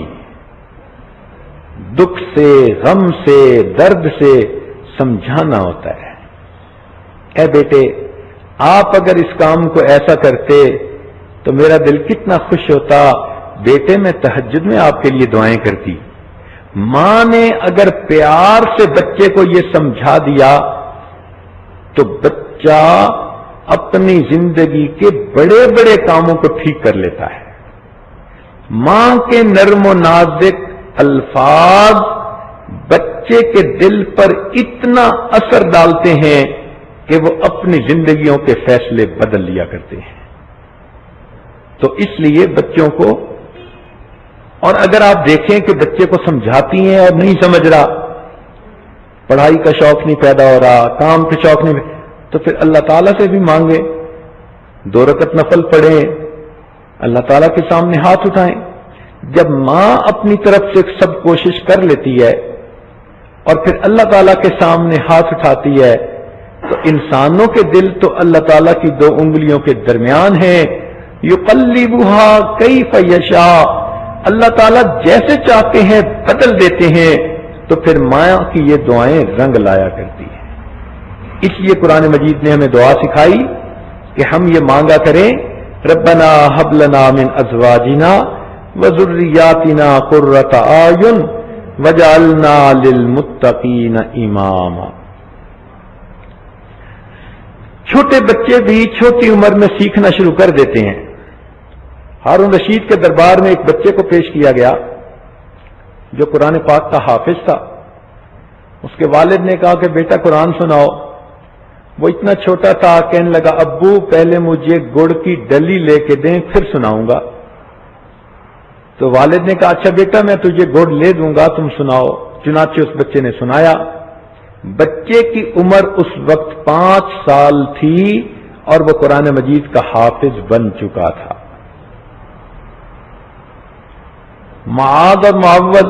دکھ سے، غم سے، درد سے سمجھانا ہوتا ہے. اے بیٹے آپ اگر اس کام کو ایسا کرتے تو میرا دل کتنا خوش ہوتا. بیٹے میں تہجد میں آپ کے لیے دعائیں کرتی. ماں نے اگر پیار سے بچے کو یہ سمجھا دیا تو بچہ اپنی زندگی کے بڑے بڑے کاموں کو ٹھیک کر لیتا ہے. ماں کے نرم و نازک الفاظ بچے کے دل پر اتنا اثر ڈالتے ہیں کہ وہ اپنی زندگیوں کے فیصلے بدل لیا کرتے ہیں. تو اس لیے بچوں کو، اور اگر آپ دیکھیں کہ بچے کو سمجھاتی ہیں اور نہیں سمجھ رہا، پڑھائی کا شوق نہیں پیدا ہو رہا، کام کا شوق نہیں، تو پھر اللہ تعالیٰ سے بھی مانگیں، 2 رکعت نفل پڑھیں، اللہ تعالیٰ کے سامنے ہاتھ اٹھائیں. جب ماں اپنی طرف سے سب کوشش کر لیتی ہے اور پھر اللہ تعالیٰ کے سامنے ہاتھ اٹھاتی ہے تو انسانوں کے دل تو اللہ تعالیٰ کی دو انگلیوں کے درمیان ہیں. یقلبھا کیف یشاء، اللہ تعالیٰ جیسے چاہتے ہیں بدل دیتے ہیں. تو پھر ماں کی یہ دعائیں رنگ لایا کرتی ہیں. اس لیے قرآن مجید نے ہمیں دعا سکھائی کہ ہم یہ مانگا کریں ربنا ہب لنا من ازواجنا وذریاتنا قرۃ اعین وجعلنا للمتقین اماما. چھوٹے بچے بھی چھوٹی عمر میں سیکھنا شروع کر دیتے ہیں. ہارون رشید کے دربار میں ایک بچے کو پیش کیا گیا جو قرآن پاک کا حافظ تھا. اس کے والد نے کہا کہ بیٹا قرآن سناؤ. وہ اتنا چھوٹا تھا، کہنے لگا ابو پہلے مجھے گڑ کی ڈلی لے کے دیں پھر سناؤں گا. تو والد نے کہا اچھا بیٹا میں تجھے گڑ لے دوں گا تم سناؤ. چنانچہ اس بچے نے سنایا. بچے کی عمر اس وقت 5 سال تھی اور وہ قرآن مجید کا حافظ بن چکا تھا. معاذ اور معوذ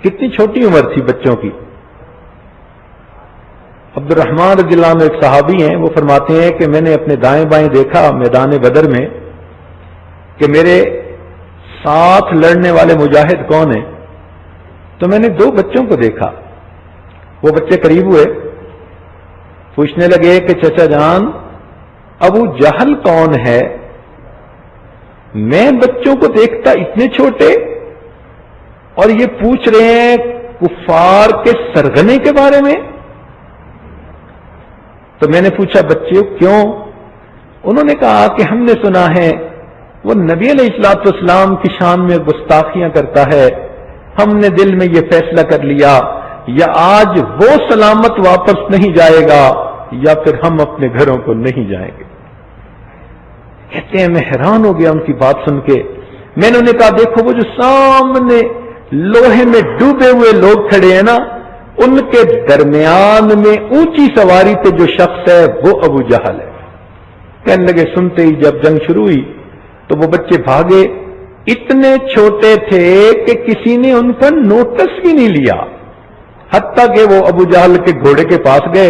کتنی چھوٹی عمر تھی بچوں کی. عبد الرحمن رضی اللہ عنہ ایک صحابی ہیں، وہ فرماتے ہیں کہ میں نے اپنے دائیں بائیں دیکھا میدان بدر میں کہ میرے ساتھ لڑنے والے مجاہد کون ہیں. تو میں نے 2 بچوں کو دیکھا. وہ بچے قریب ہوئے، پوچھنے لگے کہ چچا جان ابو جہل کون ہے. میں بچوں کو دیکھتا اتنے چھوٹے اور یہ پوچھ رہے ہیں کفار کے سرغنے کے بارے میں. تو میں نے پوچھا بچے کیوں؟ انہوں نے کہا کہ ہم نے سنا ہے وہ نبی علیہ الصلوۃ والسلام کی شان میں گستاخیاں کرتا ہے. ہم نے دل میں یہ فیصلہ کر لیا یا آج وہ سلامت واپس نہیں جائے گا یا پھر ہم اپنے گھروں کو نہیں جائیں گے. کہتے ہیں میں حیران ہو گیا ان کی بات سن کے. میں نے انہیں کہا دیکھو وہ جو سامنے لوہے میں ڈوبے ہوئے لوگ کھڑے ہیں نا، ان کے درمیان میں اونچی سواری پہ جو شخص ہے وہ ابو جہل ہے. کہنے لگے سنتے ہی جب جنگ شروع ہوئی تو وہ بچے بھاگے. اتنے چھوٹے تھے کہ کسی نے ان کا نوٹس بھی نہیں لیا، حتیٰ کہ وہ ابو جہل کے گھوڑے کے پاس گئے.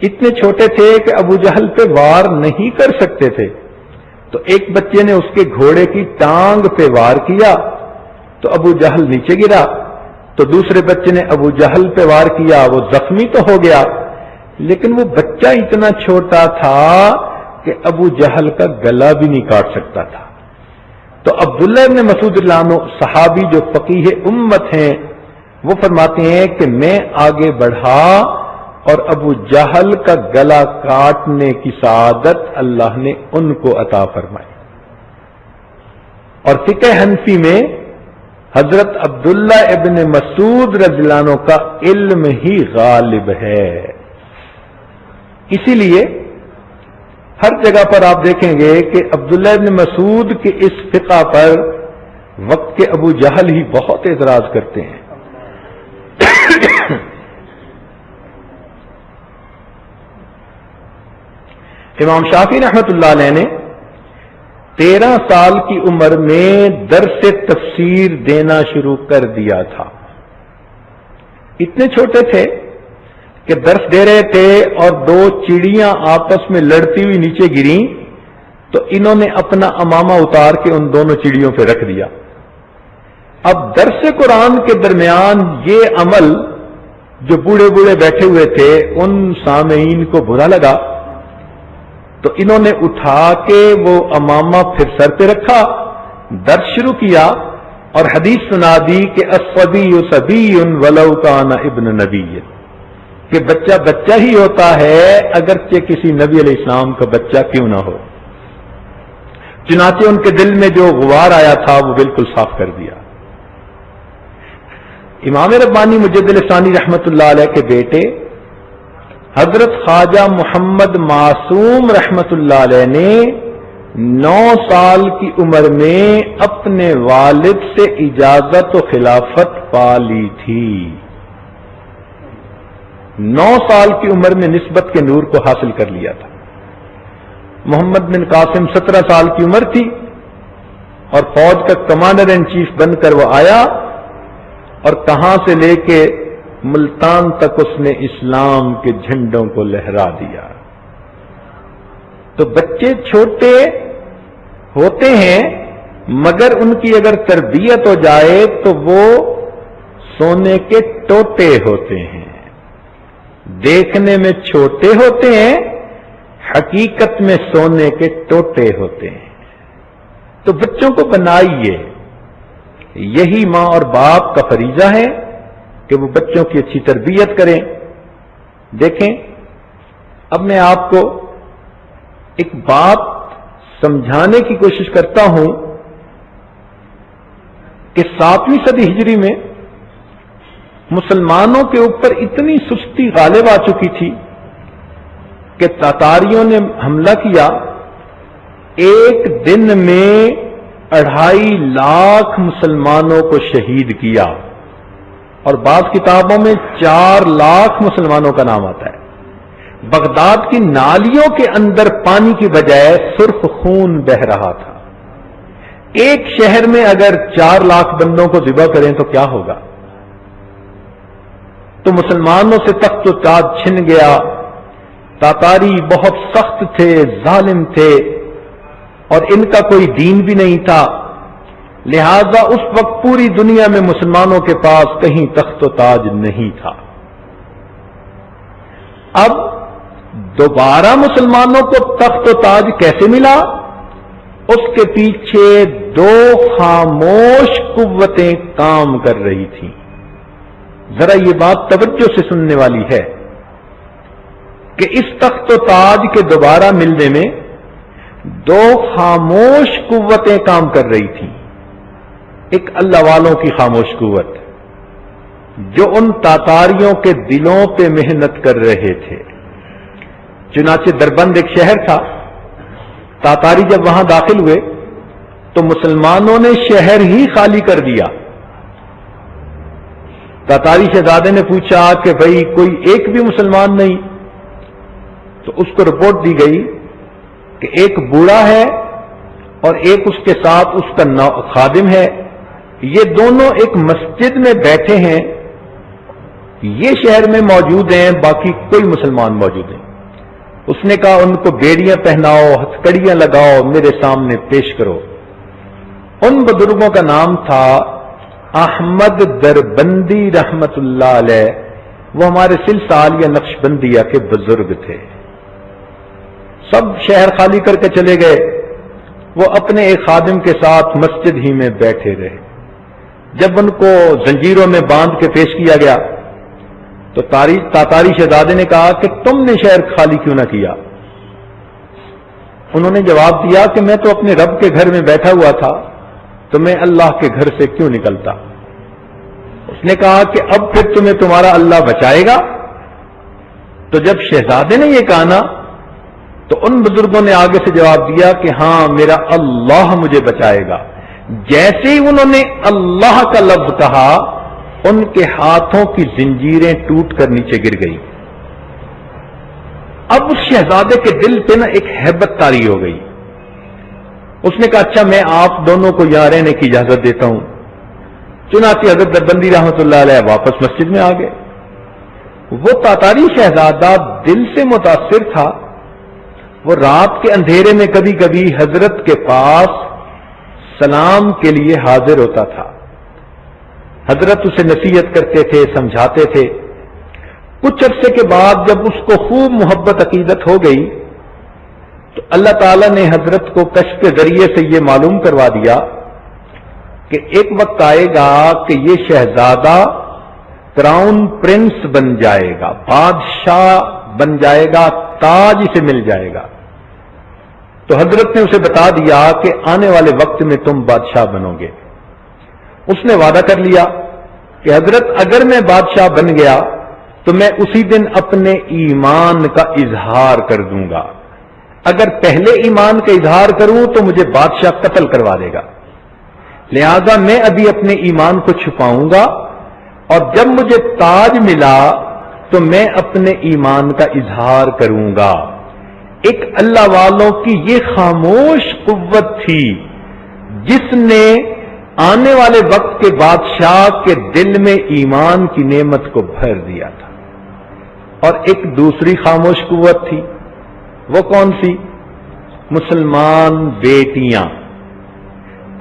اتنے چھوٹے تھے کہ ابو جہل پہ وار نہیں کر سکتے تھے. تو ایک بچے نے اس کے گھوڑے کی ٹانگ پہ وار کیا تو ابو جہل نیچے گرا. تو دوسرے بچے نے ابو جہل پہ وار کیا، وہ زخمی تو ہو گیا لیکن وہ بچہ اتنا چھوٹا تھا کہ ابو جہل کا گلا بھی نہیں کاٹ سکتا تھا. تو عبداللہ ابن مسعود اللہ عنہ صحابی جو فقیہ امت ہیں وہ فرماتے ہیں کہ میں آگے بڑھا اور ابو جہل کا گلا کاٹنے کی سعادت اللہ نے ان کو عطا فرمائی. اور فقہ حنفی میں حضرت عبداللہ ابن مسعود رضی اللہ عنہ کا علم ہی غالب ہے. اسی لیے ہر جگہ پر آپ دیکھیں گے کہ عبداللہ ابن مسعود کے اس فقہ پر وقت کے ابو جہل ہی بہت اعتراض کرتے ہیں. امام شافعی رحمۃ اللہ علیہ نے 13 سال کی عمر میں درس تفسیر دینا شروع کر دیا تھا. اتنے چھوٹے تھے کہ درس دے رہے تھے اور 2 چڑیاں آپس میں لڑتی ہوئی نیچے گریں تو انہوں نے اپنا امامہ اتار کے ان دونوں چڑیوں پہ رکھ دیا. اب درس قرآن کے درمیان یہ عمل جو بوڑھے بوڑھے بیٹھے ہوئے تھے ان سامعین کو برا لگا تو انہوں نے اٹھا کے وہ امامہ پھر سر پہ رکھا، درس شروع کیا اور حدیث سنا دی کہ الصبی صبی ولو کان ابن نبی، کہ بچہ بچہ ہی ہوتا ہے اگرچہ کسی نبی علیہ السلام کا بچہ کیوں نہ ہو. چنانچہ ان کے دل میں جو غبار آیا تھا وہ بالکل صاف کر دیا. امام ربانی مجدد ثانی رحمت اللہ علیہ کے بیٹے حضرت خواجہ محمد معصوم رحمت اللہ علیہ نے 9 سال کی عمر میں اپنے والد سے اجازت و خلافت پا لی تھی. 9 سال کی عمر میں نسبت کے نور کو حاصل کر لیا تھا. محمد بن قاسم 17 سال کی عمر تھی اور فوج کا کمانڈر ان چیف بن کر وہ آیا اور کہاں سے لے کے ملتان تک اس نے اسلام کے جھنڈوں کو لہرا دیا۔ تو بچے چھوٹے ہوتے ہیں مگر ان کی اگر تربیت ہو جائے تو وہ سونے کے ٹوٹے ہوتے ہیں، دیکھنے میں چھوٹے ہوتے ہیں، حقیقت میں سونے کے ٹوٹے ہوتے ہیں۔ تو بچوں کو بنائیے، یہی ماں اور باپ کا فریضہ ہے کہ وہ بچوں کی اچھی تربیت کریں۔ دیکھیں، اب میں آپ کو ایک بات سمجھانے کی کوشش کرتا ہوں کہ 7ویں صدی ہجری میں مسلمانوں کے اوپر اتنی سستی غالب آ چکی تھی کہ تاتاریوں نے حملہ کیا، ایک دن میں 2.5 لاکھ مسلمانوں کو شہید کیا، اور بعض کتابوں میں 4 لاکھ مسلمانوں کا نام آتا ہے۔ بغداد کی نالیوں کے اندر پانی کی بجائے سرخ خون بہہ رہا تھا۔ ایک شہر میں اگر 4 لاکھ بندوں کو ذبح کریں تو کیا ہوگا؟ تو مسلمانوں سے تخت و تاج چھن گیا۔ تاتاری بہت سخت تھے، ظالم تھے، اور ان کا کوئی دین بھی نہیں تھا، لہذا اس وقت پوری دنیا میں مسلمانوں کے پاس کہیں تخت و تاج نہیں تھا۔ اب دوبارہ مسلمانوں کو تخت و تاج کیسے ملا؟ اس کے پیچھے 2 خاموش قوتیں کام کر رہی تھیں۔ ذرا یہ بات توجہ سے سننے والی ہے کہ اس تخت و تاج کے دوبارہ ملنے میں 2 خاموش قوتیں کام کر رہی تھیں۔ ایک اللہ والوں کی خاموش قوت جو ان تاتاریوں کے دلوں پہ محنت کر رہے تھے۔ چنانچہ دربند ایک شہر تھا، تاتاری جب وہاں داخل ہوئے تو مسلمانوں نے شہر ہی خالی کر دیا۔ تاتاری شہزادے نے پوچھا کہ بھئی کوئی ایک بھی مسلمان نہیں؟ تو اس کو رپورٹ دی گئی کہ ایک بوڑھا ہے اور ایک اس کے ساتھ اس کا خادم ہے، یہ دونوں ایک مسجد میں بیٹھے ہیں، یہ شہر میں موجود ہیں، باقی کوئی مسلمان موجود ہیں۔ اس نے کہا ان کو بیڑیاں پہناؤ، ہتھکڑیاں لگاؤ، میرے سامنے پیش کرو۔ ان بزرگوں کا نام تھا احمد دربندی رحمت اللہ علیہ، وہ ہمارے سلسال یا نقشبندیہ کے بزرگ تھے۔ سب شہر خالی کر کے چلے گئے، وہ اپنے ایک خادم کے ساتھ مسجد ہی میں بیٹھے رہے۔ جب ان کو زنجیروں میں باندھ کے پیش کیا گیا تو تاتاری شہزادے نے کہا کہ تم نے شہر خالی کیوں نہ کیا؟ انہوں نے جواب دیا کہ میں تو اپنے رب کے گھر میں بیٹھا ہوا تھا، تو میں اللہ کے گھر سے کیوں نکلتا؟ اس نے کہا کہ اب پھر تمہیں تمہارا اللہ بچائے گا؟ تو جب شہزادے نے یہ کہا نا تو ان بزرگوں نے آگے سے جواب دیا کہ ہاں میرا اللہ مجھے بچائے گا۔ جیسے ہی انہوں نے اللہ کا لفظ کہا ان کے ہاتھوں کی زنجیریں ٹوٹ کر نیچے گر گئی۔ اب اس شہزادے کے دل پہ نا ایک ہیبت طاری ہو گئی۔ اس نے کہا اچھا میں آپ دونوں کو یہاں رہنے کی اجازت دیتا ہوں۔ چنانچہ حضرت دربندی رحمت اللہ علیہ واپس مسجد میں آ گئے۔ وہ تاتاری شہزادہ دل سے متاثر تھا، وہ رات کے اندھیرے میں کبھی کبھی حضرت کے پاس سلام کے لیے حاضر ہوتا تھا۔ حضرت اسے نصیحت کرتے تھے، سمجھاتے تھے۔ کچھ عرصے کے بعد جب اس کو خوب محبت عقیدت ہو گئی تو اللہ تعالیٰ نے حضرت کو کشف کے ذریعے سے یہ معلوم کروا دیا کہ ایک وقت آئے گا کہ یہ شہزادہ کراؤن پرنس بن جائے گا، بادشاہ بن جائے گا، تاج اسے مل جائے گا۔ تو حضرت نے اسے بتا دیا کہ آنے والے وقت میں تم بادشاہ بنو گے۔ اس نے وعدہ کر لیا کہ حضرت اگر میں بادشاہ بن گیا تو میں اسی دن اپنے ایمان کا اظہار کر دوں گا، اگر پہلے ایمان کا اظہار کروں تو مجھے بادشاہ قتل کروا دے گا، لہذا میں ابھی اپنے ایمان کو چھپاؤں گا، اور جب مجھے تاج ملا تو میں اپنے ایمان کا اظہار کروں گا۔ ایک اللہ والوں کی یہ خاموش قوت تھی جس نے آنے والے وقت کے بادشاہ کے دل میں ایمان کی نعمت کو بھر دیا تھا. اور ایک دوسری خاموش قوت تھی. وہ کون سی؟ مسلمان بیٹیاں.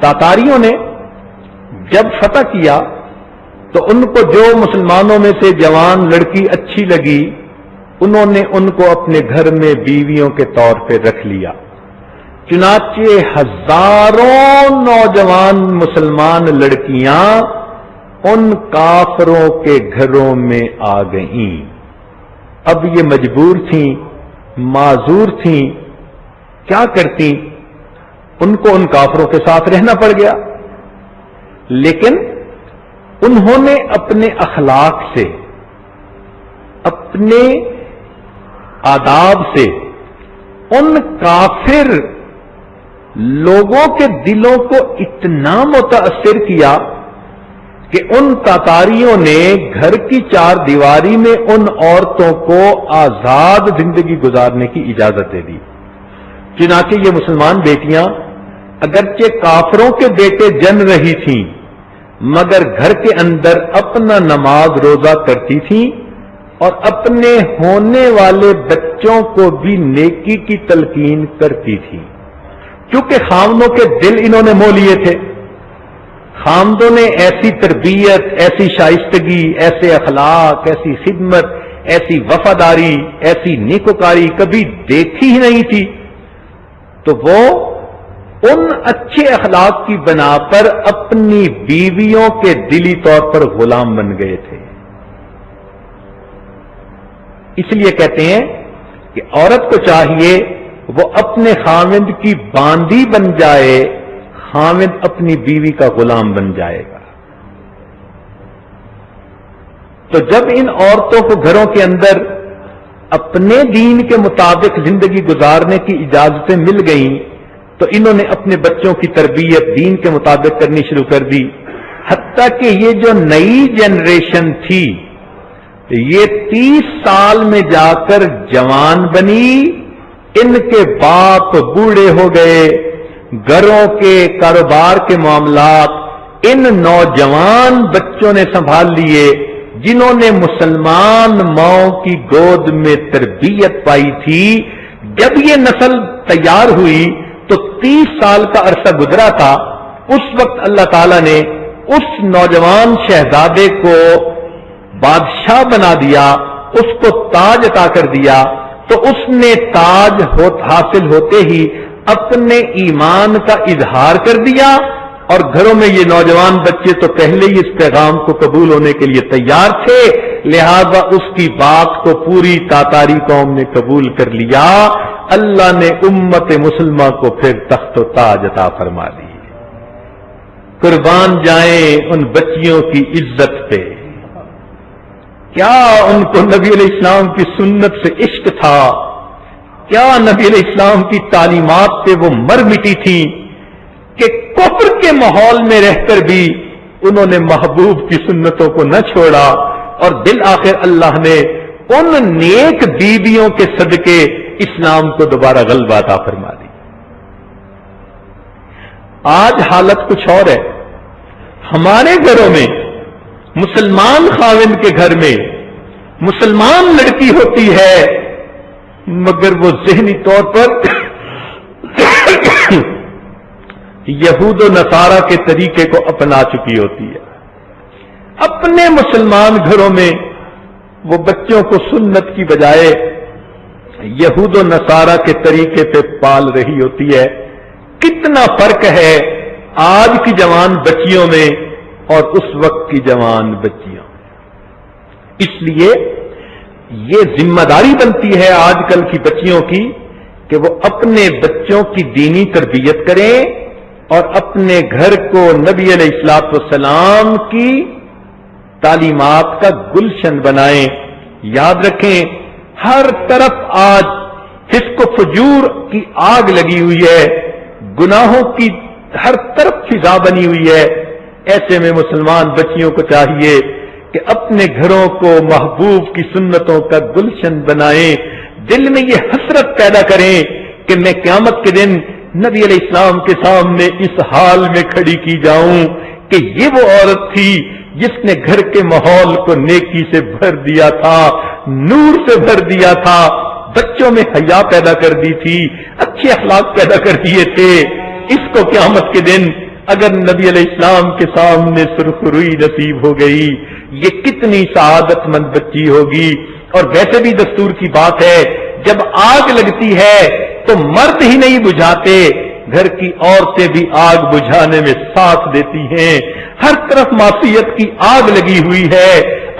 تاتاریوں نے جب فتح کیا تو ان کو جو مسلمانوں میں سے جوان لڑکی اچھی لگی انہوں نے ان کو اپنے گھر میں بیویوں کے طور پہ رکھ لیا. چنانچہ ہزاروں نوجوان مسلمان لڑکیاں ان کافروں کے گھروں میں آ گئیں. اب یہ مجبور تھیں، معذور تھیں، کیا کرتی؟ ان کو ان کافروں کے ساتھ رہنا پڑ گیا. لیکن انہوں نے اپنے اخلاق سے، اپنے آداب سے ان کافر لوگوں کے دلوں کو اتنا متاثر کیا کہ ان تاتاریوں نے گھر کی چار دیواری میں ان عورتوں کو آزاد زندگی گزارنے کی اجازت دے دی. چنانچہ یہ مسلمان بیٹیاں اگرچہ کافروں کے بیٹے جن رہی تھیں مگر گھر کے اندر اپنا نماز روزہ کرتی تھیں اور اپنے ہونے والے بچوں کو بھی نیکی کی تلقین کرتی تھیں. کیونکہ خامدوں کے دل انہوں نے موہ لیے تھے. خامدوں نے ایسی تربیت، ایسی شائستگی، ایسے اخلاق، ایسی خدمت، ایسی وفاداری، ایسی نیکوکاری کبھی دیکھی ہی نہیں تھی. تو وہ ان اچھے اخلاق کی بنا پر اپنی بیویوں کے دلی طور پر غلام بن گئے تھے. اس لیے کہتے ہیں کہ عورت کو چاہیے وہ اپنے خاوند کی باندی بن جائے، خاوند اپنی بیوی کا غلام بن جائے گا. تو جب ان عورتوں کو گھروں کے اندر اپنے دین کے مطابق زندگی گزارنے کی اجازتیں مل گئیں تو انہوں نے اپنے بچوں کی تربیت دین کے مطابق کرنی شروع کر دی. حتیٰ کہ یہ جو نئی جنریشن تھی یہ 30 سال میں جا کر جوان بنی، ان کے باپ بوڑھے ہو گئے، گھروں کے کاروبار کے معاملات ان نوجوان بچوں نے سنبھال لیے جنہوں نے مسلمان ماؤں کی گود میں تربیت پائی تھی. جب یہ نسل تیار ہوئی تو 30 سال کا عرصہ گزرا تھا. اس وقت اللہ تعالی نے اس نوجوان شہزادے کو بادشاہ بنا دیا، اس کو تاج عطا کر دیا. تو اس نے تاج حاصل ہوتے ہی اپنے ایمان کا اظہار کر دیا اور گھروں میں یہ نوجوان بچے تو پہلے ہی اس پیغام کو قبول ہونے کے لیے تیار تھے، لہذا اس کی بات کو پوری تاتاری قوم نے قبول کر لیا. اللہ نے امت مسلمہ کو پھر تخت و تاج عطا فرما دی. قربان جائیں ان بچیوں کی عزت پہ. کیا ان کو نبی علیہ السلام کی سنت سے عشق تھا؟ کیا نبی علیہ السلام کی تعلیمات پہ وہ مر مٹی تھی کہ کفر کے ماحول میں رہ کر بھی انہوں نے محبوب کی سنتوں کو نہ چھوڑا اور بالآخر اللہ نے ان نیک بیویوں کے صدقے اسلام کو دوبارہ غلبہ عطا فرما دی. آج حالت کچھ اور ہے. ہمارے گھروں میں مسلمان خاوند کے گھر میں مسلمان لڑکی ہوتی ہے مگر وہ ذہنی طور پر یہود و نصارہ کے طریقے کو اپنا چکی ہوتی ہے. اپنے مسلمان گھروں میں وہ بچوں کو سنت کی بجائے یہود و نصارہ کے طریقے پہ پال رہی ہوتی ہے. کتنا فرق ہے آج کی جوان بچیوں میں اور اس وقت کی جوان بچیاں. اس لیے یہ ذمہ داری بنتی ہے آج کل کی بچیوں کی کہ وہ اپنے بچوں کی دینی تربیت کریں اور اپنے گھر کو نبی علیہ الصلوۃ والسلام کی تعلیمات کا گلشن بنائیں. یاد رکھیں ہر طرف آج فسق و فجور کی آگ لگی ہوئی ہے، گناہوں کی ہر طرف فضا بنی ہوئی ہے. ایسے میں مسلمان بچیوں کو چاہیے کہ اپنے گھروں کو محبوب کی سنتوں کا گلشن بنائیں. دل میں یہ حسرت پیدا کریں کہ میں قیامت کے دن نبی علیہ السلام کے سامنے اس حال میں کھڑی کی جاؤں کہ یہ وہ عورت تھی جس نے گھر کے ماحول کو نیکی سے بھر دیا تھا، نور سے بھر دیا تھا، بچوں میں حیا پیدا کر دی تھی، اچھے اخلاق پیدا کر دیے تھے۔ اس کو قیامت کے دن اگر نبی علیہ السلام کے سامنے سرخروئی نصیب ہو گئی، یہ کتنی سعادت مند بچی ہوگی۔ اور ویسے بھی دستور کی بات ہے، جب آگ لگتی ہے تو مرد ہی نہیں بجھاتے، گھر کی عورتیں بھی آگ بجھانے میں ساتھ دیتی ہیں۔ ہر طرف معصیت کی آگ لگی ہوئی ہے،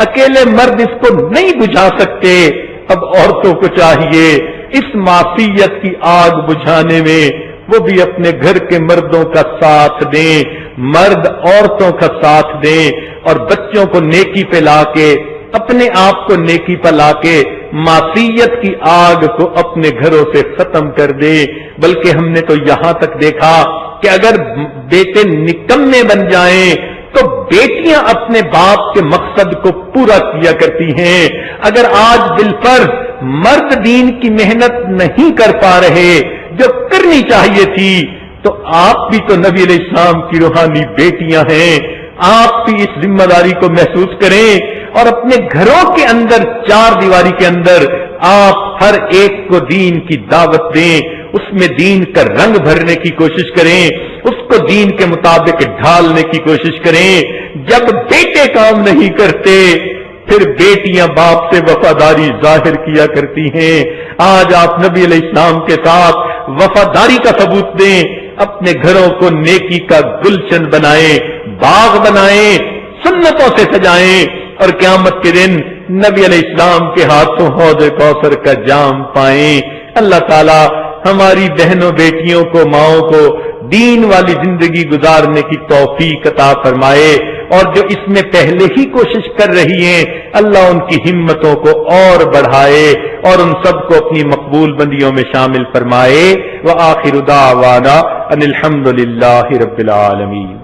اکیلے مرد اس کو نہیں بجھا سکتے۔ اب عورتوں کو چاہیے اس معصیت کی آگ بجھانے میں وہ بھی اپنے گھر کے مردوں کا ساتھ دیں، مرد عورتوں کا ساتھ دیں، اور بچوں کو نیکی پہ لا کے، اپنے آپ کو نیکی پہ لا کے معصیت کی آگ کو اپنے گھروں سے ختم کر دے۔ بلکہ ہم نے تو یہاں تک دیکھا کہ اگر بیٹے نکمے بن جائیں تو بیٹیاں اپنے باپ کے مقصد کو پورا کیا کرتی ہیں۔ اگر آج بالفرض مرد دین کی محنت نہیں کر پا رہے جو کرنی چاہیے تھی، تو آپ بھی تو نبی علیہ السلام کی روحانی بیٹیاں ہیں، آپ بھی اس ذمہ داری کو محسوس کریں اور اپنے گھروں کے اندر چار دیواری کے اندر آپ ہر ایک کو دین کی دعوت دیں، اس میں دین کا رنگ بھرنے کی کوشش کریں، اس کو دین کے مطابق ڈھالنے کی کوشش کریں۔ جب بیٹے کام نہیں کرتے پھر بیٹیاں باپ سے وفاداری ظاہر کیا کرتی ہیں۔ آج آپ نبی علیہ السلام کے ساتھ وفاداری کا ثبوت دیں، اپنے گھروں کو نیکی کا گلشن بنائیں، باغ بنائیں، سنتوں سے سجائیں، اور قیامت کے دن نبی علیہ السلام کے ہاتھوں حوض کوثر کا جام پائیں۔ اللہ تعالی ہماری بہنوں بیٹیوں کو، ماؤں کو دین والی زندگی گزارنے کی توفیق عطا فرمائے، اور جو اس میں پہلے ہی کوشش کر رہی ہیں اللہ ان کی ہمتوں کو اور بڑھائے اور ان سب کو اپنی مقبول بندیوں میں شامل فرمائے۔ وآخر دعوانا ان الحمد للہ رب العالمین۔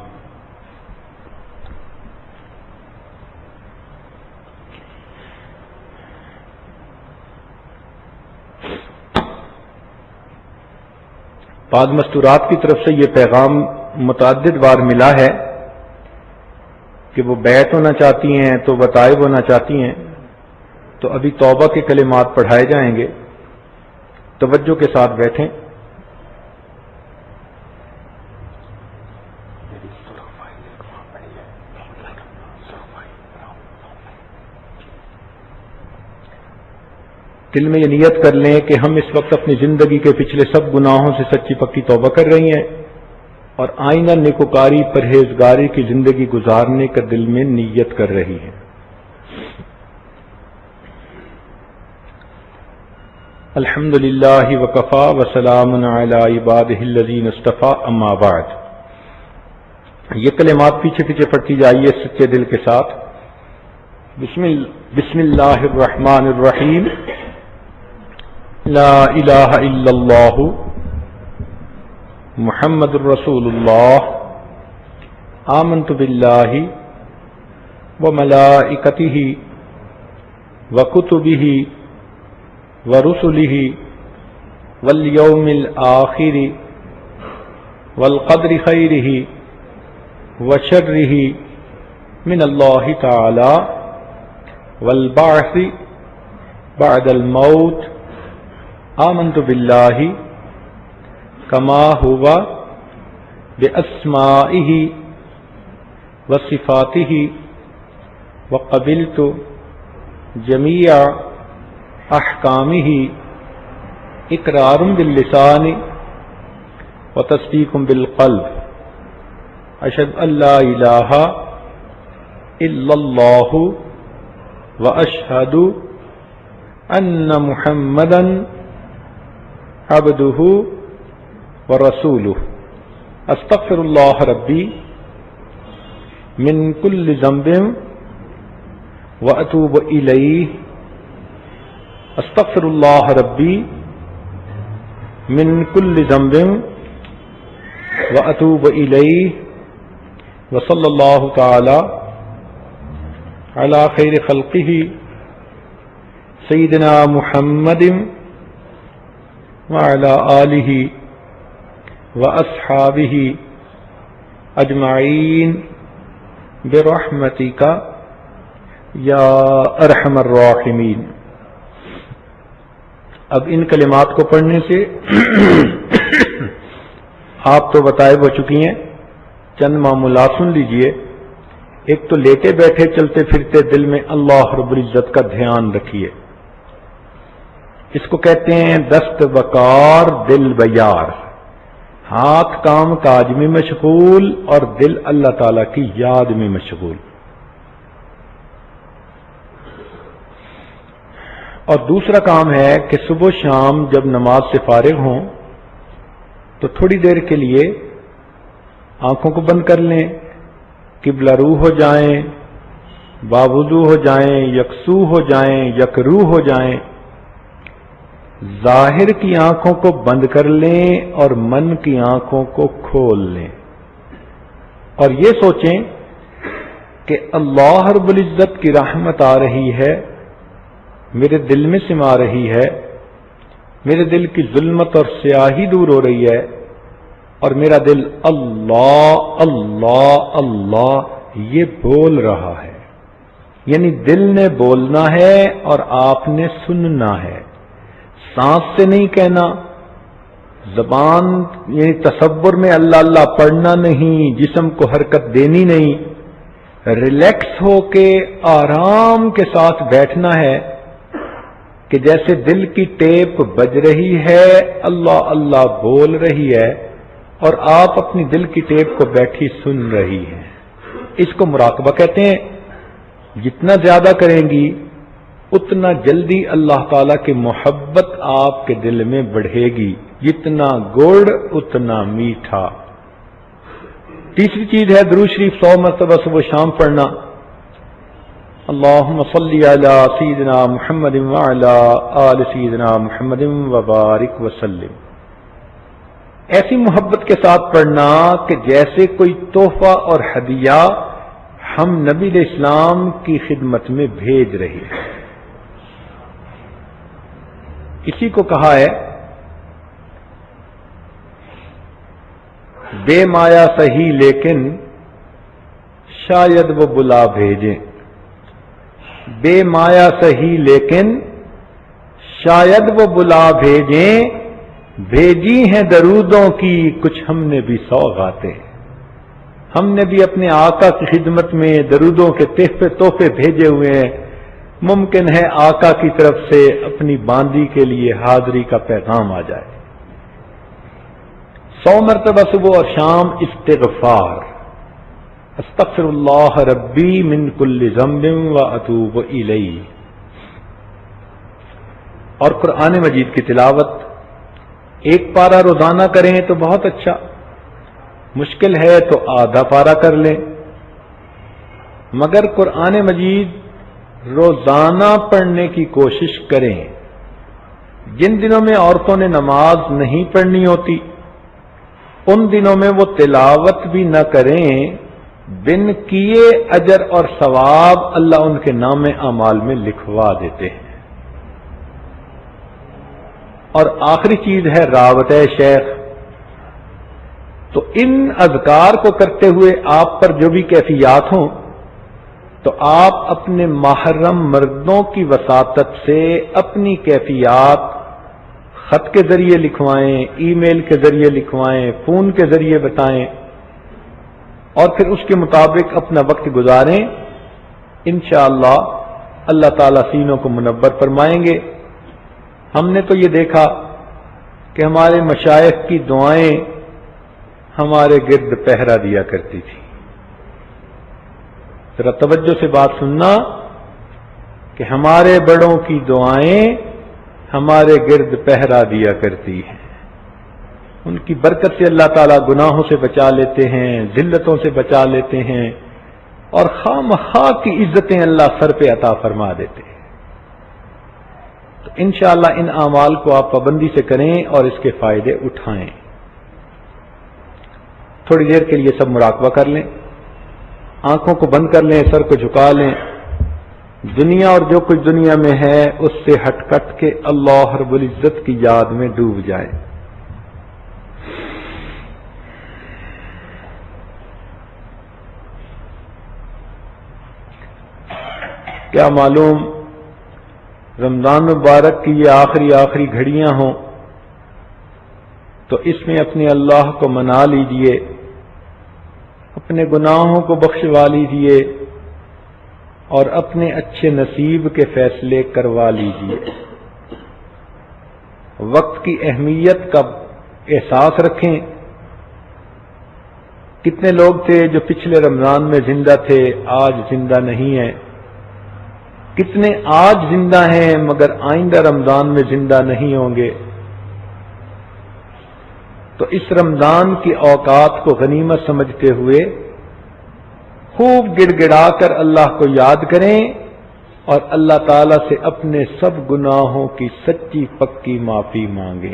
بعض مستورات کی طرف سے یہ پیغام متعدد بار ملا ہے کہ وہ بیعت ہونا چاہتی ہیں تو وطائب ہونا چاہتی ہیں، تو ابھی توبہ کے کلمات پڑھائے جائیں گے، توجہ کے ساتھ بیٹھیں۔ دل میں یہ نیت کر لیں کہ ہم اس وقت اپنی زندگی کے پچھلے سب گناہوں سے سچی پکی توبہ کر رہی ہیں اور آئینہ نیکوکاری پرہیزگاری کی زندگی گزارنے کا دل میں نیت کر رہی ہیں۔ الحمدللہ وکفا وسلام علی عبادہ الذین اصطفیٰ، اما بعد۔ یہ کلمات پیچھے پیچھے پڑھتی جائیے سچے دل کے ساتھ۔ بسم اللہ الرحمن الرحیم۔ لا الہ الا اللہ محمد الرسول اللہ، آمنت باللہ وملائکتہ وکتبہ ورسلہ والیوم الآخر والقدر خیرہ وشرہ من اللہ تعالی والبعث بعد الموت، آمنت باللہ کما ہوا باسمائہ وصفاتہ وقبلت جمیع احکامہ اقرار باللسان وتصدیق بالقلب، اشہد ان لا الہ الا اللہ واشہد ان محمدا عبدہ ورسولہ، استغفر اللہ ربی من کل ذنب واتوب الیہ، استغفر اللہ ربی من کل ذنب واتوب الیہ، وصلی اللہ تعالی علی خیر خلقہ سیدنا محمد وعلی آلہ واصحابہ اجمعین، برحمتک یا ارحم الراحمین۔ اب ان کلمات کو پڑھنے سے آپ تو بتائے ہو چکی ہیں، چند معمولات سن لیجئے۔ ایک تو لیٹے بیٹھے چلتے پھرتے دل میں اللہ رب العزت کا دھیان رکھیے، اس کو کہتے ہیں دست بکار دل بیار، ہاتھ کام کاج میں مشغول اور دل اللہ تعالی کی یاد میں مشغول۔ اور دوسرا کام ہے کہ صبح شام جب نماز سے فارغ ہوں تو تھوڑی دیر کے لیے آنکھوں کو بند کر لیں، قبلہ رو ہو جائیں، باوضو ہو جائیں، یکسو ہو جائیں، یکرو ہو جائیں، ظاہر کی آنکھوں کو بند کر لیں اور من کی آنکھوں کو کھول لیں، اور یہ سوچیں کہ اللہ رب العزت کی رحمت آ رہی ہے، میرے دل میں سما رہی ہے، میرے دل کی ظلمت اور سیاہی دور ہو رہی ہے، اور میرا دل اللہ اللہ اللہ یہ بول رہا ہے۔ یعنی دل نے بولنا ہے اور آپ نے سننا ہے، سانس سے نہیں کہنا، زبان یعنی تصور میں اللہ اللہ پڑھنا نہیں، جسم کو حرکت دینی نہیں، ریلیکس ہو کے آرام کے ساتھ بیٹھنا ہے کہ جیسے دل کی ٹیپ بج رہی ہے، اللہ اللہ بول رہی ہے اور آپ اپنی دل کی ٹیپ کو بیٹھی سن رہی ہیں۔ اس کو مراقبہ کہتے ہیں۔ جتنا زیادہ کریں گی اتنا جلدی اللہ تعالی کی محبت آپ کے دل میں بڑھے گی، جتنا گڑ اتنا میٹھا۔ تیسری چیز ہے درود شریف 100 مرتبہ صبح شام پڑھنا۔ اللہم صلی علی سیدنا محمد وعلی آل سیدنا محمد وبارک وسلم۔ ایسی محبت کے ساتھ پڑھنا کہ جیسے کوئی تحفہ اور ہدیہ ہم نبی علیہ السلام کی خدمت میں بھیج رہے ہیں۔ اسی کو کہا ہے بے مایا سہی لیکن شاید وہ بلا بھیجیں، بے مایا سہی لیکن شاید وہ بلا بھیجیں، بھیجی ہیں درودوں کی کچھ ہم نے بھی سوغاتیں، ہم نے بھی اپنے آقا کی خدمت میں درودوں کے تحفے بھیجے ہوئے ہیں، ممکن ہے آقا کی طرف سے اپنی باندی کے لیے حاضری کا پیغام آ جائے۔ 100 مرتبہ صبح اور شام استغفار، استغفر اللہ ربی من کل ذنب واتوب الیہ۔ اور قرآن مجید کی تلاوت ایک پارہ روزانہ کریں تو بہت اچھا، مشکل ہے تو آدھا پارہ کر لیں، مگر قرآن مجید روزانہ پڑھنے کی کوشش کریں۔ جن دنوں میں عورتوں نے نماز نہیں پڑھنی ہوتی ان دنوں میں وہ تلاوت بھی نہ کریں، بن کیے اجر اور ثواب اللہ ان کے نام اعمال میں لکھوا دیتے ہیں۔ اور آخری چیز ہے راوت شیخ۔ تو ان اذکار کو کرتے ہوئے آپ پر جو بھی کیفیات ہوں تو آپ اپنے محرم مردوں کی وساطت سے اپنی کیفیات خط کے ذریعے لکھوائیں، ای میل کے ذریعے لکھوائیں، فون کے ذریعے بتائیں، اور پھر اس کے مطابق اپنا وقت گزاریں۔ انشاءاللہ اللہ تعالیٰ سینوں کو منور فرمائیں گے۔ ہم نے تو یہ دیکھا کہ ہمارے مشائخ کی دعائیں ہمارے گرد پہرا دیا کرتی تھی۔ ذرا توجہ سے بات سننا کہ ہمارے بڑوں کی دعائیں ہمارے گرد پہرا دیا کرتی ہیں، ان کی برکت سے اللہ تعالیٰ گناہوں سے بچا لیتے ہیں، ذلتوں سے بچا لیتے ہیں، اور خواہ مخواہ کی عزتیں اللہ سر پہ عطا فرما دیتے ہیں۔ تو انشاءاللہ ان اعمال کو آپ پابندی سے کریں اور اس کے فائدے اٹھائیں۔ تھوڑی دیر کے لیے سب مراقبہ کر لیں، آنکھوں کو بند کر لیں، سر کو جھکا لیں، دنیا اور جو کچھ دنیا میں ہے اس سے ہٹ کٹ کے اللہ رب العزت کی یاد میں ڈوب جائیں۔ کیا معلوم رمضان مبارک کی یہ آخری گھڑیاں ہوں، تو اس میں اپنے اللہ کو منا لیجئے، اپنے گناہوں کو بخشوا لیجئے اور اپنے اچھے نصیب کے فیصلے کروا لیجئے۔ وقت کی اہمیت کا احساس رکھیں۔ کتنے لوگ تھے جو پچھلے رمضان میں زندہ تھے، آج زندہ نہیں ہیں؟ کتنے آج زندہ ہیں مگر آئندہ رمضان میں زندہ نہیں ہوں گے؟ تو اس رمضان کی اوقات کو غنیمت سمجھتے ہوئے خوب گڑ گڑا کر اللہ کو یاد کریں اور اللہ تعالی سے اپنے سب گناہوں کی سچی پکی معافی مانگیں۔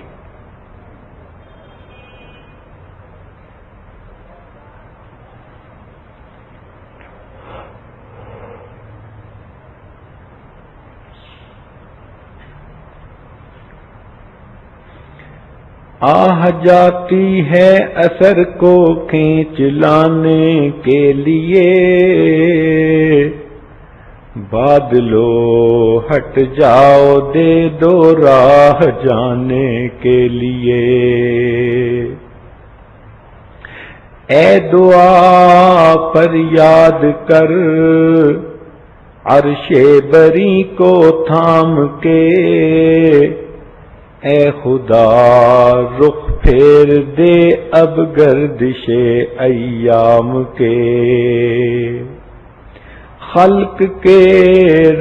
آہ جاتی ہے اثر کو کھینچ لانے کے لیے، بادلو ہٹ جاؤ دے دو راہ جانے کے لیے۔ اے دعا پر یاد کر عرش بری کو تھام کے، اے خدا رخ پھیر دے اب گردش ایام کے۔ خلق کے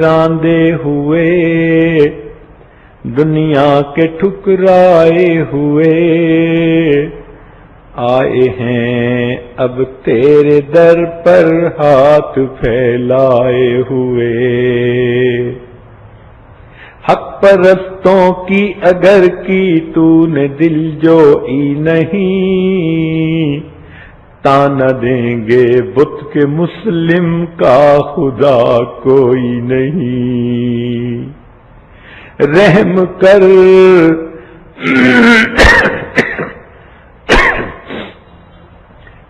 راندے ہوئے دنیا کے ٹھکرائے ہوئے، آئے ہیں اب تیرے در پر ہاتھ پھیلائے ہوئے۔ حق پرستوں کی اگر کی تو نے دل جوئی نہیں، تانا دیں گے بت کے مسلم کا خدا کوئی نہیں۔ رحم کر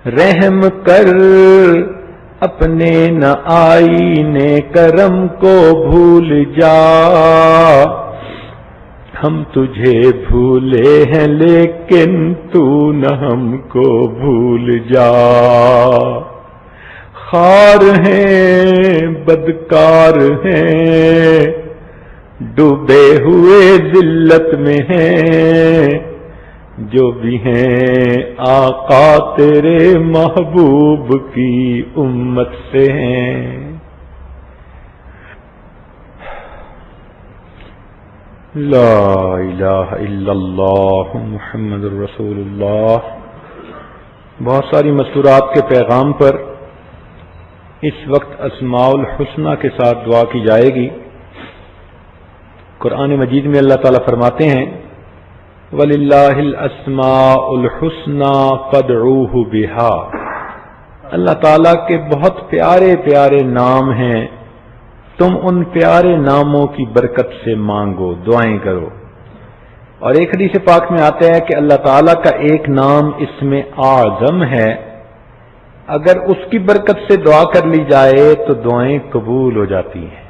رحم کر اپنے نہ آئینے کرم کو بھول جا، ہم تجھے بھولے ہیں لیکن تو نہ ہم کو بھول جا۔ خار ہیں بدکار ہیں ڈوبے ہوئے ذلت میں ہیں، جو بھی ہیں آقا تیرے محبوب کی امت سے ہیں۔ لا الہ الا اللہ محمد رسول اللہ۔ بہت ساری مسورات کے پیغام پر اس وقت اسماء الحسنہ کے ساتھ دعا کی جائے گی۔ قرآن مجید میں اللہ تعالیٰ فرماتے ہیں وَلِلَّهِ الْأَسْمَاءُ الْحُسْنَى فَادْعُوهُ بِهَا۔ اللہ تعالیٰ کے بہت پیارے پیارے نام ہیں، تم ان پیارے ناموں کی برکت سے مانگو، دعائیں کرو۔ اور ایک حدیث پاک میں آتا ہے کہ اللہ تعالیٰ کا ایک نام اسم اعظم ہے، اگر اس کی برکت سے دعا کر لی جائے تو دعائیں قبول ہو جاتی ہیں۔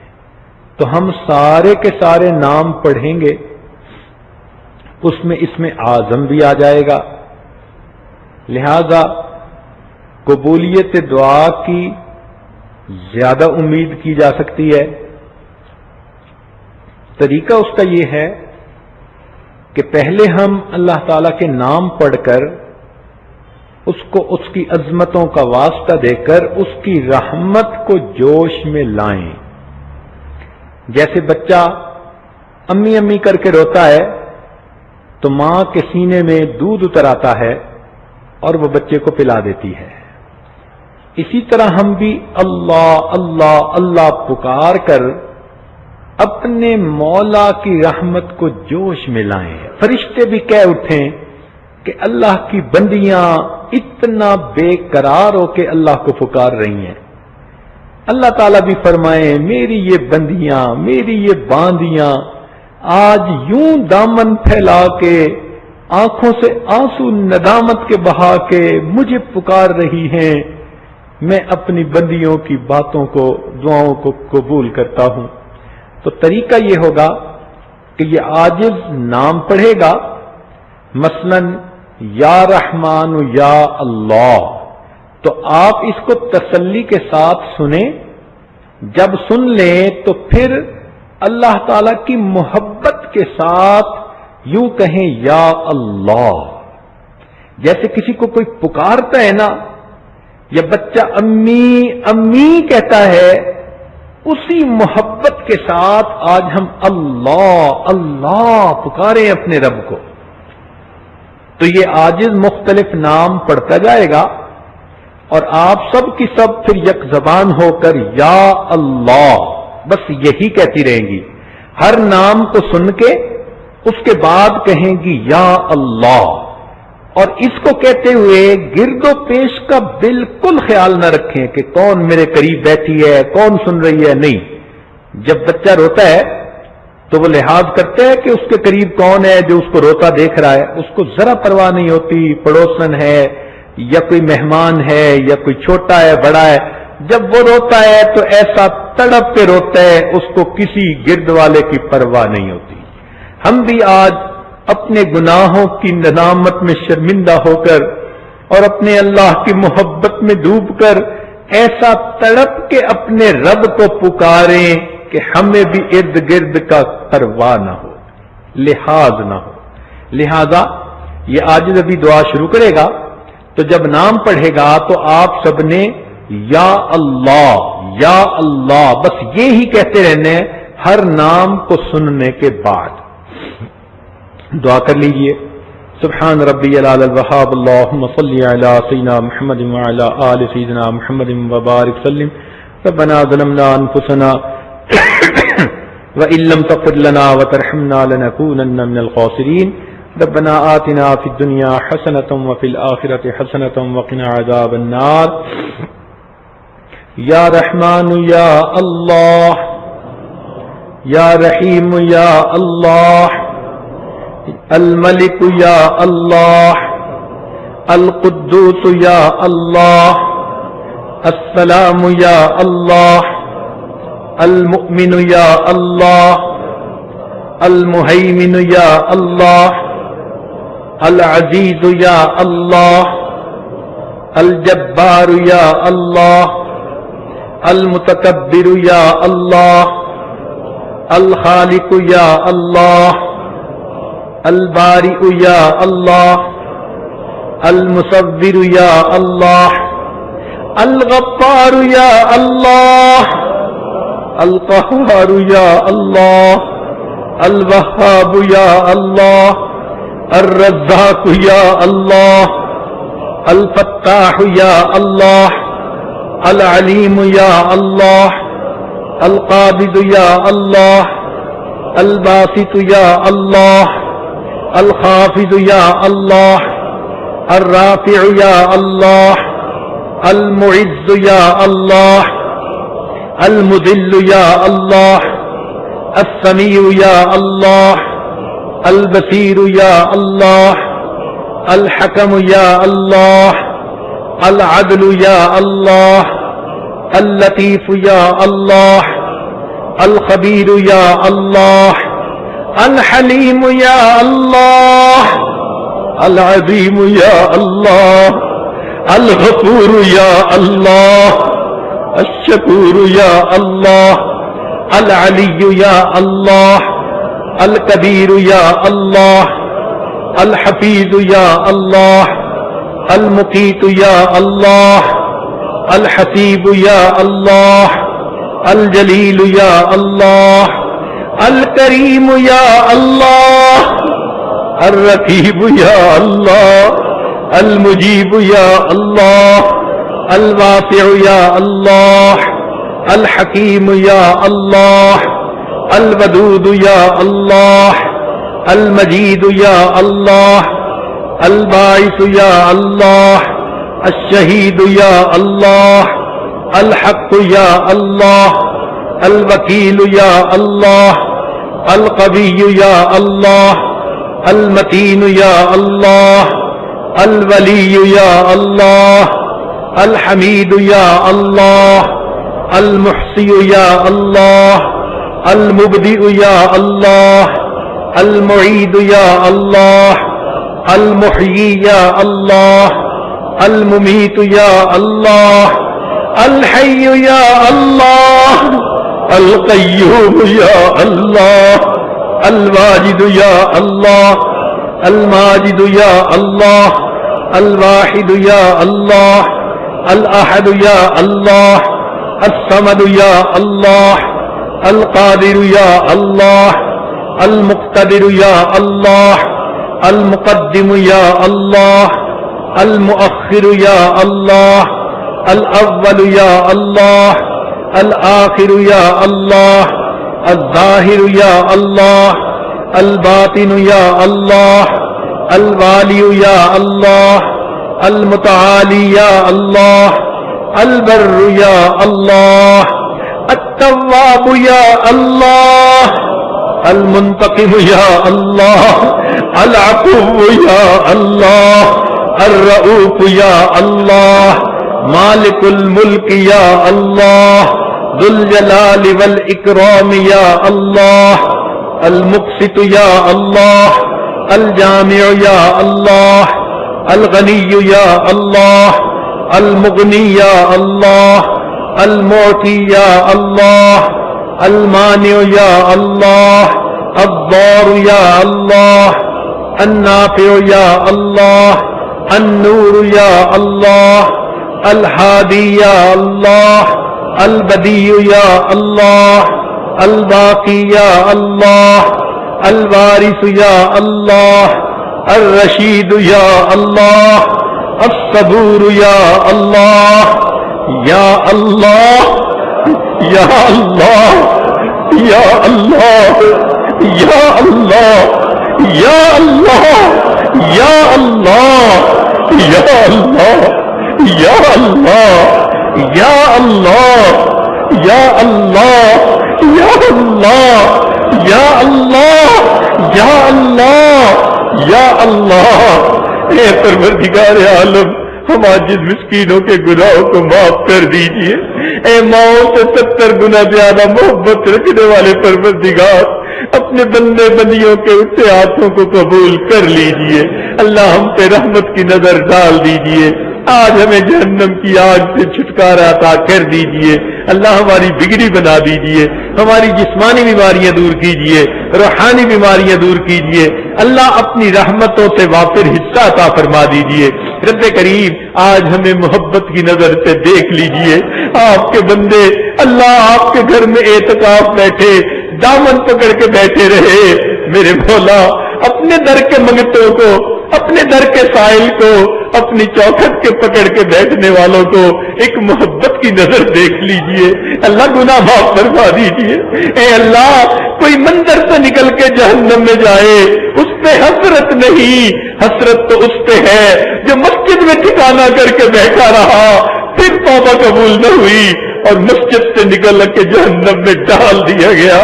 تو ہم سارے کے سارے نام پڑھیں گے، اس میں اسم اعظم بھی آ جائے گا، لہذا قبولیت دعا کی زیادہ امید کی جا سکتی ہے۔ طریقہ اس کا یہ ہے کہ پہلے ہم اللہ تعالی کے نام پڑھ کر اس کو اس کی عظمتوں کا واسطہ دے کر اس کی رحمت کو جوش میں لائیں۔ جیسے بچہ امی امی کر کے روتا ہے تو ماں کے سینے میں دودھ اتر آتا ہے اور وہ بچے کو پلا دیتی ہے۔ اسی طرح ہم بھی اللہ اللہ اللہ پکار کر اپنے مولا کی رحمت کو جوش میں لائیں۔ فرشتے بھی کہہ اٹھیں کہ اللہ کی بندیاں اتنا بے قرار ہو کے اللہ کو پکار رہی ہیں۔ اللہ تعالیٰ بھی فرمائیں میری یہ بندیاں، میری یہ باندیاں آج یوں دامن پھیلا کے آنکھوں سے آنسو ندامت کے بہا کے مجھے پکار رہی ہیں، میں اپنی بندیوں کی باتوں کو، دعاؤں کو قبول کرتا ہوں. تو طریقہ یہ ہوگا کہ یہ عاجز نام پڑھے گا، مثلا یا رحمان یا اللہ، تو آپ اس کو تسلی کے ساتھ سنیں. جب سن لیں تو پھر اللہ تعالی کی محبت کے ساتھ یوں کہیں یا اللہ. جیسے کسی کو کوئی پکارتا ہے نا، یا بچہ امی امی کہتا ہے، اسی محبت کے ساتھ آج ہم اللہ اللہ پکاریں اپنے رب کو. تو یہ عاجز مختلف نام پڑھتا جائے گا اور آپ سب کی سب پھر یک زبان ہو کر یا اللہ بس یہی کہتی رہیں گی. ہر نام کو سن کے اس کے بعد کہیں گی یا اللہ. اور اس کو کہتے ہوئے گرد و پیش کا بالکل خیال نہ رکھیں کہ کون میرے قریب بیٹھی ہے، کون سن رہی ہے. نہیں، جب بچہ روتا ہے تو وہ لحاظ کرتا ہے کہ اس کے قریب کون ہے جو اس کو روتا دیکھ رہا ہے. اس کو ذرا پرواہ نہیں ہوتی پڑوسن ہے یا کوئی مہمان ہے یا کوئی چھوٹا ہے بڑا ہے. جب وہ روتا ہے تو ایسا تڑپ کے روتا ہے، اس کو کسی گرد والے کی پرواہ نہیں ہوتی. ہم بھی آج اپنے گناہوں کی ندامت میں شرمندہ ہو کر اور اپنے اللہ کی محبت میں ڈوب کر ایسا تڑپ کے اپنے رب کو پکاریں کہ ہمیں بھی ارد گرد کا پرواہ نہ ہو، لحاظ نہ ہو. لہذا یہ عاجز ابھی دعا شروع کرے گا، تو جب نام پڑھے گا تو آپ سب نے یا اللہ بس یہی کہتے رہنے ہیں ہر نام کو سننے کے بعد. دعا کر لیجئے. سبحان ربی العلی الوہاب اللہم صلی علی سیدنا محمد وعلی آل سیدنا محمد وبارک وسلم. ربنا ظلمنا انفسنا وإن لم تغفر لنا وترحمنا لنكونن من الخاسرين. ربنا آتنا في الدنيا حسنة وفي الآخرة حسنة وقنا عذاب النار. یا رحمان یا اللہ، یا رحیم یا اللہ، الملک یا اللہ، القدوس یا اللہ، السلام یا اللہ، المؤمن یا اللہ، المہیمن یا اللہ، العزیز یا اللہ، الجبار یا اللہ، المتکبر یا اللہ، الخالق یا اللہ، البارئ یا اللہ، المصور یا اللہ، الغفار یا اللہ، القہار یا اللہ، الوہاب یا اللہ، الرزاق یا اللہ، الفتاح یا اللہ، العلیم یا اللہ، القابض یا اللہ، الباسط یا اللہ، الخافض یا اللہ، الرافع یا اللہ، المعز یا اللہ، المذل یا اللہ، السمیع یا اللہ، البصیر یا اللہ، الحکم یا اللہ، العدل یا اللہ، اللطیف یا اللہ، الخبیر یا اللہ، الحلیم یا اللہ، العظیم یا اللہ، الغفور یا اللہ، الشکور یا اللہ، العلی یا اللہ، الکبیر یا اللہ، الحفیظ یا اللہ، المقیت یا اللہ، الحسیب یا اللہ، الجلیل یا اللہ، الکریم یا اللہ، الرقیب یا اللہ، المجیب یا اللہ، الواسع یا اللہ، الحکیم یا اللہ، الودود یا اللہ، المجید یا اللہ، الباعث یا اللہ، الشہید یا اللہ، الحق یا اللہ، الوکیل یا اللہ، القوی یا اللہ، المتین یا اللہ، الولی یا اللہ، الحمید یا اللہ، المحصی یا اللہ، المبدئ یا اللہ، المعید یا اللہ، المحیی یا اللہ، الممیت یا اللہ، الحی یا اللہ، القیوم یا اللہ، الواجد یا اللہ، الماجد یا اللہ، الواحد یا اللہ، الاحد یا اللہ، الصمد یا اللہ، القادر یا اللہ، المقتدر یا اللہ، المقدم یا اللہ، المؤخر یا اللہ، الاول یا اللہ، الآخر یا اللہ، الظاہر یا اللہ، الباطن یا اللہ، الوالی یا اللہ، المتعالی یا اللہ، البر یا اللہ، التواب یا اللہ، المنتقم یا اللہ، العفو یا اللہ، الرؤوف یا اللہ، مالک الملک یا اللہ، ذو الجلال والاکرام یا اللہ، المقسط یا اللہ، الجامع یا اللہ، الغنی یا اللہ، المغنی یا اللہ، المعطی یا اللہ، المانع یا اللہ، الضار یا اللہ، النافع یا اللہ، النور یا اللہ، الہادی یا اللہ، البدیع یا اللہ، الباقی یا اللہ، الوارث یا اللہ، الرشید یا اللہ، الصبور یا اللہ، یا اللہ، یا اللہ، یا اللہ، یا اللہ، یا اللہ، یا اللہ، یا اللہ، یا اللہ، یا اللہ، یا اللہ، یا اللہ، یا اللہ، یا اللہ، یا اللہ۔ اے پروردگار عالم، ہم عاجز مسکینوں کے گناہوں کو معاف کر دیجئے۔ اے ماؤں سے 70 گنا زیادہ محبت رکھنے والے پروردگار، اپنے بندے بندیوں کے اٹھے ہاتھوں کو قبول کر لیجئے۔ اللہ ہم پہ رحمت کی نظر ڈال دیجئے، آج ہمیں جہنم کی آگ سے چھٹکارا عطا کر دیجئے۔ اللہ ہماری بگڑی بنا دیجئے، ہماری جسمانی بیماریاں دور کیجئے، روحانی بیماریاں دور کیجئے۔ اللہ اپنی رحمتوں سے وافر حصہ عطا فرما دیجئے۔ رب کریم آج ہمیں محبت کی نظر سے دیکھ لیجئے۔ آپ کے بندے اللہ آپ کے گھر میں اعتکاف بیٹھے دامن پکڑ کے بیٹھے رہے، میرے مولا اپنے در کے منگتوں کو، اپنے در کے سائل کو، اپنی چوکھٹ کے پکڑ کے بیٹھنے والوں کو ایک محبت کی نظر دیکھ لیجئے۔ اللہ گناہ معاف فرما دیجئے۔ اے اللہ کوئی منظر سے نکل کے جہنم میں جائے اس پہ حسرت نہیں، حسرت تو اس پہ ہے جو مسجد میں ٹھکانہ کر کے بیٹھا رہا، پھر توبہ قبول نہ ہوئی اور مسجد سے نکل کے جہنم میں ڈال دیا گیا۔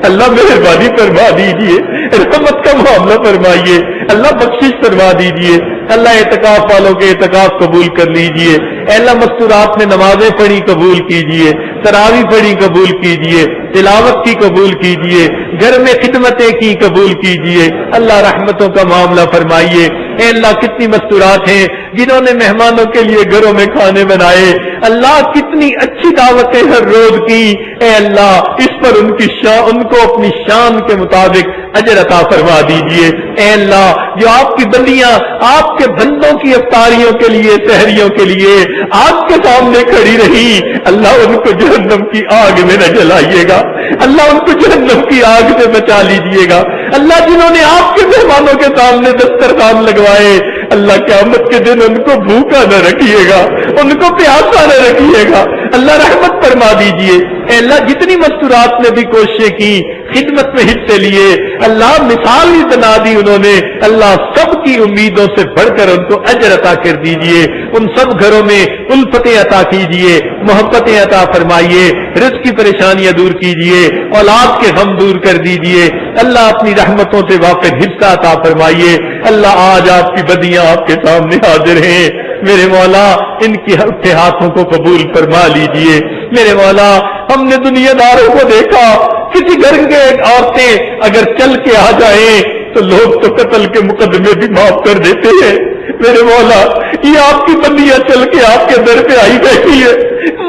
اللہ مہربانی فرما دیجئے، رحمت کا معاملہ فرمائیے، اللہ بخشش فرما دیجئے۔ اللہ اعتکاف والوں کے اعتکاف قبول کر لیجئے۔ اے اللہ مستورات میں نمازیں پڑھی قبول کیجئے، تراویح پڑھی قبول کیجئے، تلاوت کی قبول کیجئے، گھر میں خدمتیں کی قبول کیجئے۔ اللہ رحمتوں کا معاملہ فرمائیے۔ اے اللہ کتنی مستورات ہیں جنہوں نے مہمانوں کے لیے گھروں میں کھانے بنائے، اللہ کتنی اچھی دعوتیں ہر روز کی۔ اے اللہ اس پر ان کو اپنی شان کے مطابق اجر عطا فرما دیجئے۔ اے اللہ جو آپ کی بندیاں آپ کے بندوں کی افطاریوں کے لیے، سحریوں کے لیے آپ کے سامنے کھڑی رہی، اللہ ان کو جہنم کی آگ میں نہ جلائیے گا، اللہ ان کو جہنم کی آگ سے بچا لیجئے گا۔ اللہ جنہوں نے آپ کے مہمانوں کے سامنے دسترخوان لگوائے، اللہ قیامت کے دن ان کو بھوکا نہ رکھیے گا، ان کو پیاسا نہ رکھیے گا۔ اللہ رحمت فرما دیجئے۔ اے اللہ جتنی مستورات نے بھی کوششیں کی خدمت میں حصے لیے، اللہ مثال ہی بنا دی انہوں نے، اللہ سب کی امیدوں سے بڑھ کر ان کو اجر عطا کر دیجئے، ان سب گھروں میں الفتیں عطا کیجئے، محبتیں عطا فرمائیے، رزق کی پریشانیاں دور کیجئے، اولاد کے غم دور کر دیجئے، اللہ اپنی رحمتوں سے واقف حصہ عطا فرمائیے۔ اللہ آج آپ کی بدیاں آپ کے سامنے حاضر ہیں، میرے مولا ان کی ہلکے ہاتھوں کو قبول فرما لیجئے۔ میرے مولا ہم نے دنیا داروں کو دیکھا، کسی گھر کے عورتیں اگر چل کے آ جائیں تو لوگ تو قتل کے مقدمے بھی معاف کر دیتے ہیں۔ میرے مولا یہ آپ کی بندیاں چل کے آپ کے در پہ آئی بیٹھی ہے،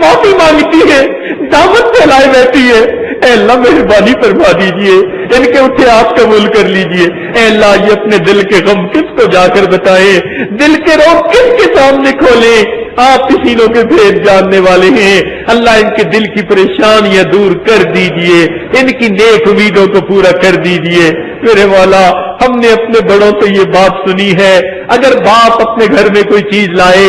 معافی مانگتی ہے، دعوت پھیلائے بیٹھی ہے، اے اللہ مہربانی فرما دیجئے، ان کے اٹھے آپ قبول کر لیجئے۔ اے اللہ یہ اپنے دل کے غم کس کو جا کر بتائیں، دل کے روگ کس کے سامنے کھولیں، آپ سینوں کے بھید جاننے والے ہیں۔ اللہ ان کے دل کی پریشانیاں دور کر دیجئے، ان کی نیک امیدوں کو پورا کر دیجئے۔ میرے مولا ہم نے اپنے بڑوں سے یہ بات سنی ہے، اگر باپ اپنے گھر میں کوئی چیز لائے،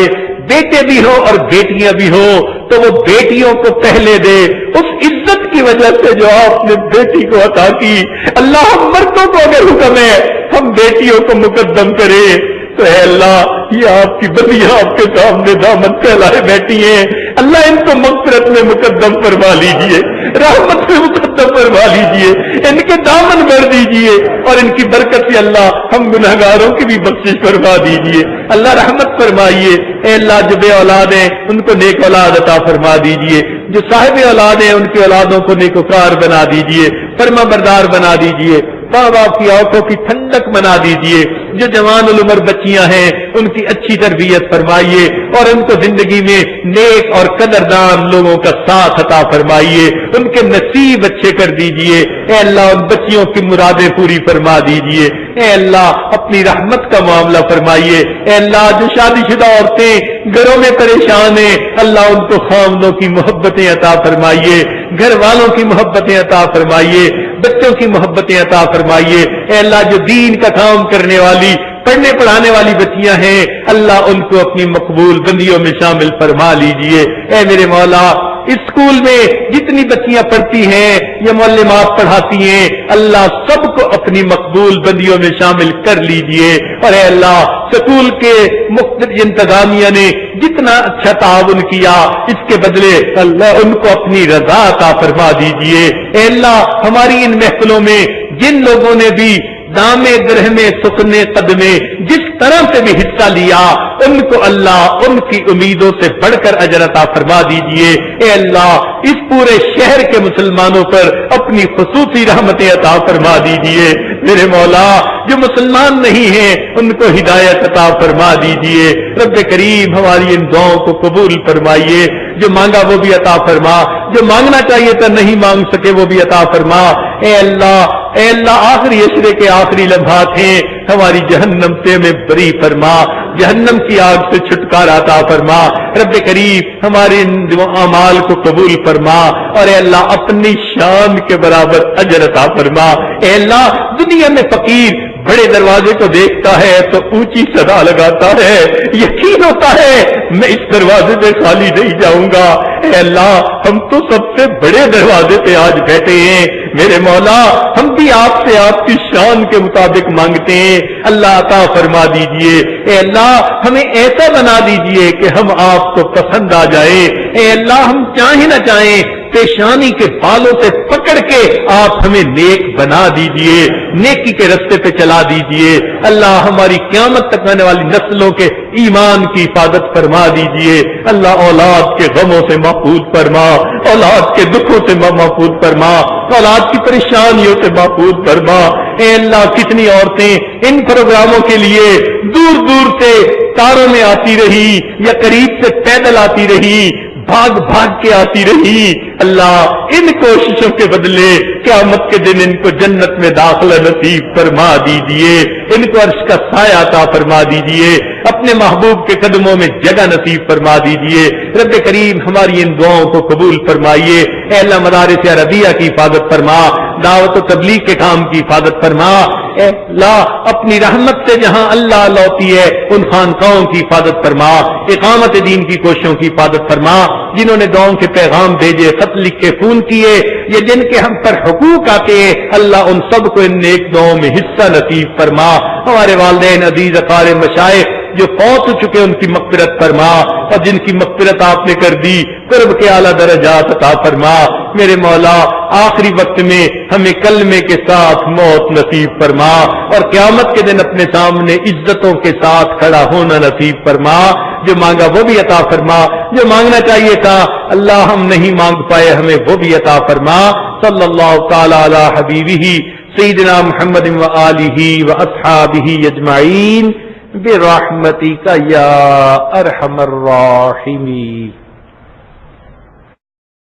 بیٹے بھی ہو اور بیٹیاں بھی ہو، تو وہ بیٹیوں کو پہلے دے، اس عزت کی وجہ سے جو آپ نے بیٹی کو عطا کی۔ اللہ ہم مردوں کو اگر حکم ہے ہم بیٹیوں کو مقدم کریں تو اے اللہ یہ آپ کی بدیاں آپ کے سامنے دامن پھیلائے بیٹھی ہیں، اللہ ان کو مغفرت میں مقدم فرما لیجئے، رحمت میں مقدم فرما لیجئے، ان کے دامن بھر دیجئے، اور ان کی برکت سے اللہ ہم گنہگاروں کی بھی بخشش فرما دیجئے۔ اللہ رحمت فرمائیے، اے اللہ جو بے اولاد ہیں ان کو نیک اولاد عطا فرما دیجئے، جو صاحب اولاد ہیں ان کی اولادوں کو نیکوکار بنا دیجئے، فرما بردار بنا دیجئے، ماں باپ کی آنکھوں کی ٹھنڈک بنا دیجئے، جو جوان العمر بچیاں ہیں ان کی اچھی تربیت فرمائیے، اور ان کو زندگی میں نیک اور قدردان لوگوں کا ساتھ عطا فرمائیے، ان کے نصیب اچھے کر دیجئے۔ اے اللہ ان بچیوں کی مرادیں پوری فرما دیجئے۔ اے اللہ اپنی رحمت کا معاملہ فرمائیے۔ اے اللہ جو شادی شدہ عورتیں گھروں میں پریشان ہیں، اللہ ان کو خامدوں کی محبتیں عطا فرمائیے، گھر والوں کی محبتیں عطا فرمائیے، بچوں کی محبتیں عطا فرمائیے۔ اے اللہ جو دین کا کام کرنے والی پڑھنے پڑھانے والی بچیاں ہیں، اللہ ان کو اپنی مقبول بندیوں میں شامل فرما لیجئے۔ اے میرے مولا اسکول میں جتنی بچیاں پڑھتی ہیں یا معلمات پڑھاتی ہیں، اللہ سب کو اپنی مقبول بندیوں میں شامل کر لیجئے۔ اور اے اللہ اسکول کے مختلف انتظامیہ نے جتنا اچھا تعاون کیا، اس کے بدلے اللہ ان کو اپنی رضا عطا فرما دیجئے۔ اے اللہ ہماری ان محفلوں میں جن لوگوں نے بھی دامے درہمے سکنے قدمے جس طرح سے بھی حصہ لیا، ان کو اللہ ان کی امیدوں سے بڑھ کر اجر عطا فرما دیجئے۔ اے اللہ اس پورے شہر کے مسلمانوں پر اپنی خصوصی رحمتیں عطا فرما دیجئے۔ میرے مولا جو مسلمان نہیں ہیں ان کو ہدایت عطا فرما دیجئے۔ رب کریم ہماری ان دعاؤں کو قبول فرمائیے، جو مانگا وہ بھی عطا فرما، جو مانگنا چاہیے تھا نہیں مانگ سکے وہ بھی عطا فرما۔ اے اللہ آخری عشرے کے آخری لمحات ہیں، ہماری جہنم سے ہمیں بری فرما، جہنم کی آگ سے چھٹکارا عطا فرما۔ رب کریم ہمارے اعمال کو قبول فرما، اور اے اللہ اپنی شان کے برابر اجر عطا فرما۔ اے اللہ دنیا میں فقیر بڑے دروازے کو دیکھتا ہے تو اونچی صدا لگاتا ہے، یقین ہوتا ہے میں اس دروازے پہ خالی نہیں جاؤں گا۔ اے اللہ ہم تو سب سے بڑے دروازے پہ آج بیٹھے ہیں، میرے مولا ہم بھی آپ سے آپ کی شان کے مطابق مانگتے ہیں، اللہ عطا فرما دیجئے۔ اے اللہ ہمیں ایسا بنا دیجئے کہ ہم آپ کو پسند آ جائے۔ اے اللہ ہم چاہیں نہ چاہیں پیشانی کے بالوں سے پکڑ کے آپ ہمیں نیک بنا دیجئے، نیکی کے رستے پہ چلا دیجئے۔ اللہ ہماری قیامت تک آنے والی نسلوں کے ایمان کی حفاظت فرما دیجئے۔ اللہ اولاد کے غموں سے محفوظ فرما، اولاد کے دکھوں سے محفوظ فرما، اولاد کی پریشانیوں سے محفوظ فرما۔ اے اللہ کتنی عورتیں ان پروگراموں کے لیے دور دور سے کاروں میں آتی رہی یا قریب سے پیدل آتی رہی، بھاگ بھاگ کے آتی رہی، اللہ ان کوششوں کے بدلے قیامت کے دن ان کو جنت میں داخلہ نصیب فرما دیجئے، ان کو عرش کا سایہ عطا فرما دیجئے، اپنے محبوب کے قدموں میں جگہ نصیب فرما دیجئے۔ رب کریم ہماری ان دعاؤں کو قبول فرمائیے۔ اے اللہ مدارس عربیہ کی حفاظت فرما، دعوت و تبلیغ کے کام کی حفاظت فرما۔ اے اللہ اپنی رحمت سے جہاں اللہ لوٹی ہے ان خانقاہوں کی حفاظت فرما، اقامت دین کی کوششوں کی حفاظت فرما۔ جنہوں نے دعاؤں کے پیغام بھیجے، خط لکھے، فون کیے، یہ جن کے ہم پر حقوق آتے ہیں، اللہ ان سب کو ان نیک دعاؤں میں حصہ نصیب فرما۔ ہمارے والدین عزیز، اقارب، مشائخ جو فوت ہو چکے ان کی مغفرت فرما، اور جن کی مغفرت آپ نے کر دی قرب کے اعلیٰ درجات عطا فرما۔ میرے مولا آخری وقت میں ہمیں کلمے کے ساتھ موت نصیب فرما، اور قیامت کے دن اپنے سامنے عزتوں کے ساتھ کھڑا ہونا نصیب فرما۔ جو مانگا وہ بھی عطا فرما، جو مانگنا چاہیے تھا اللہ ہم نہیں مانگ پائے ہمیں وہ بھی عطا فرما۔ صلی اللہ تعالی علی حبیبہ سیدنا محمد و آلہ و اصحابہ اجمعین برحمتک یا ارحم الراحمین۔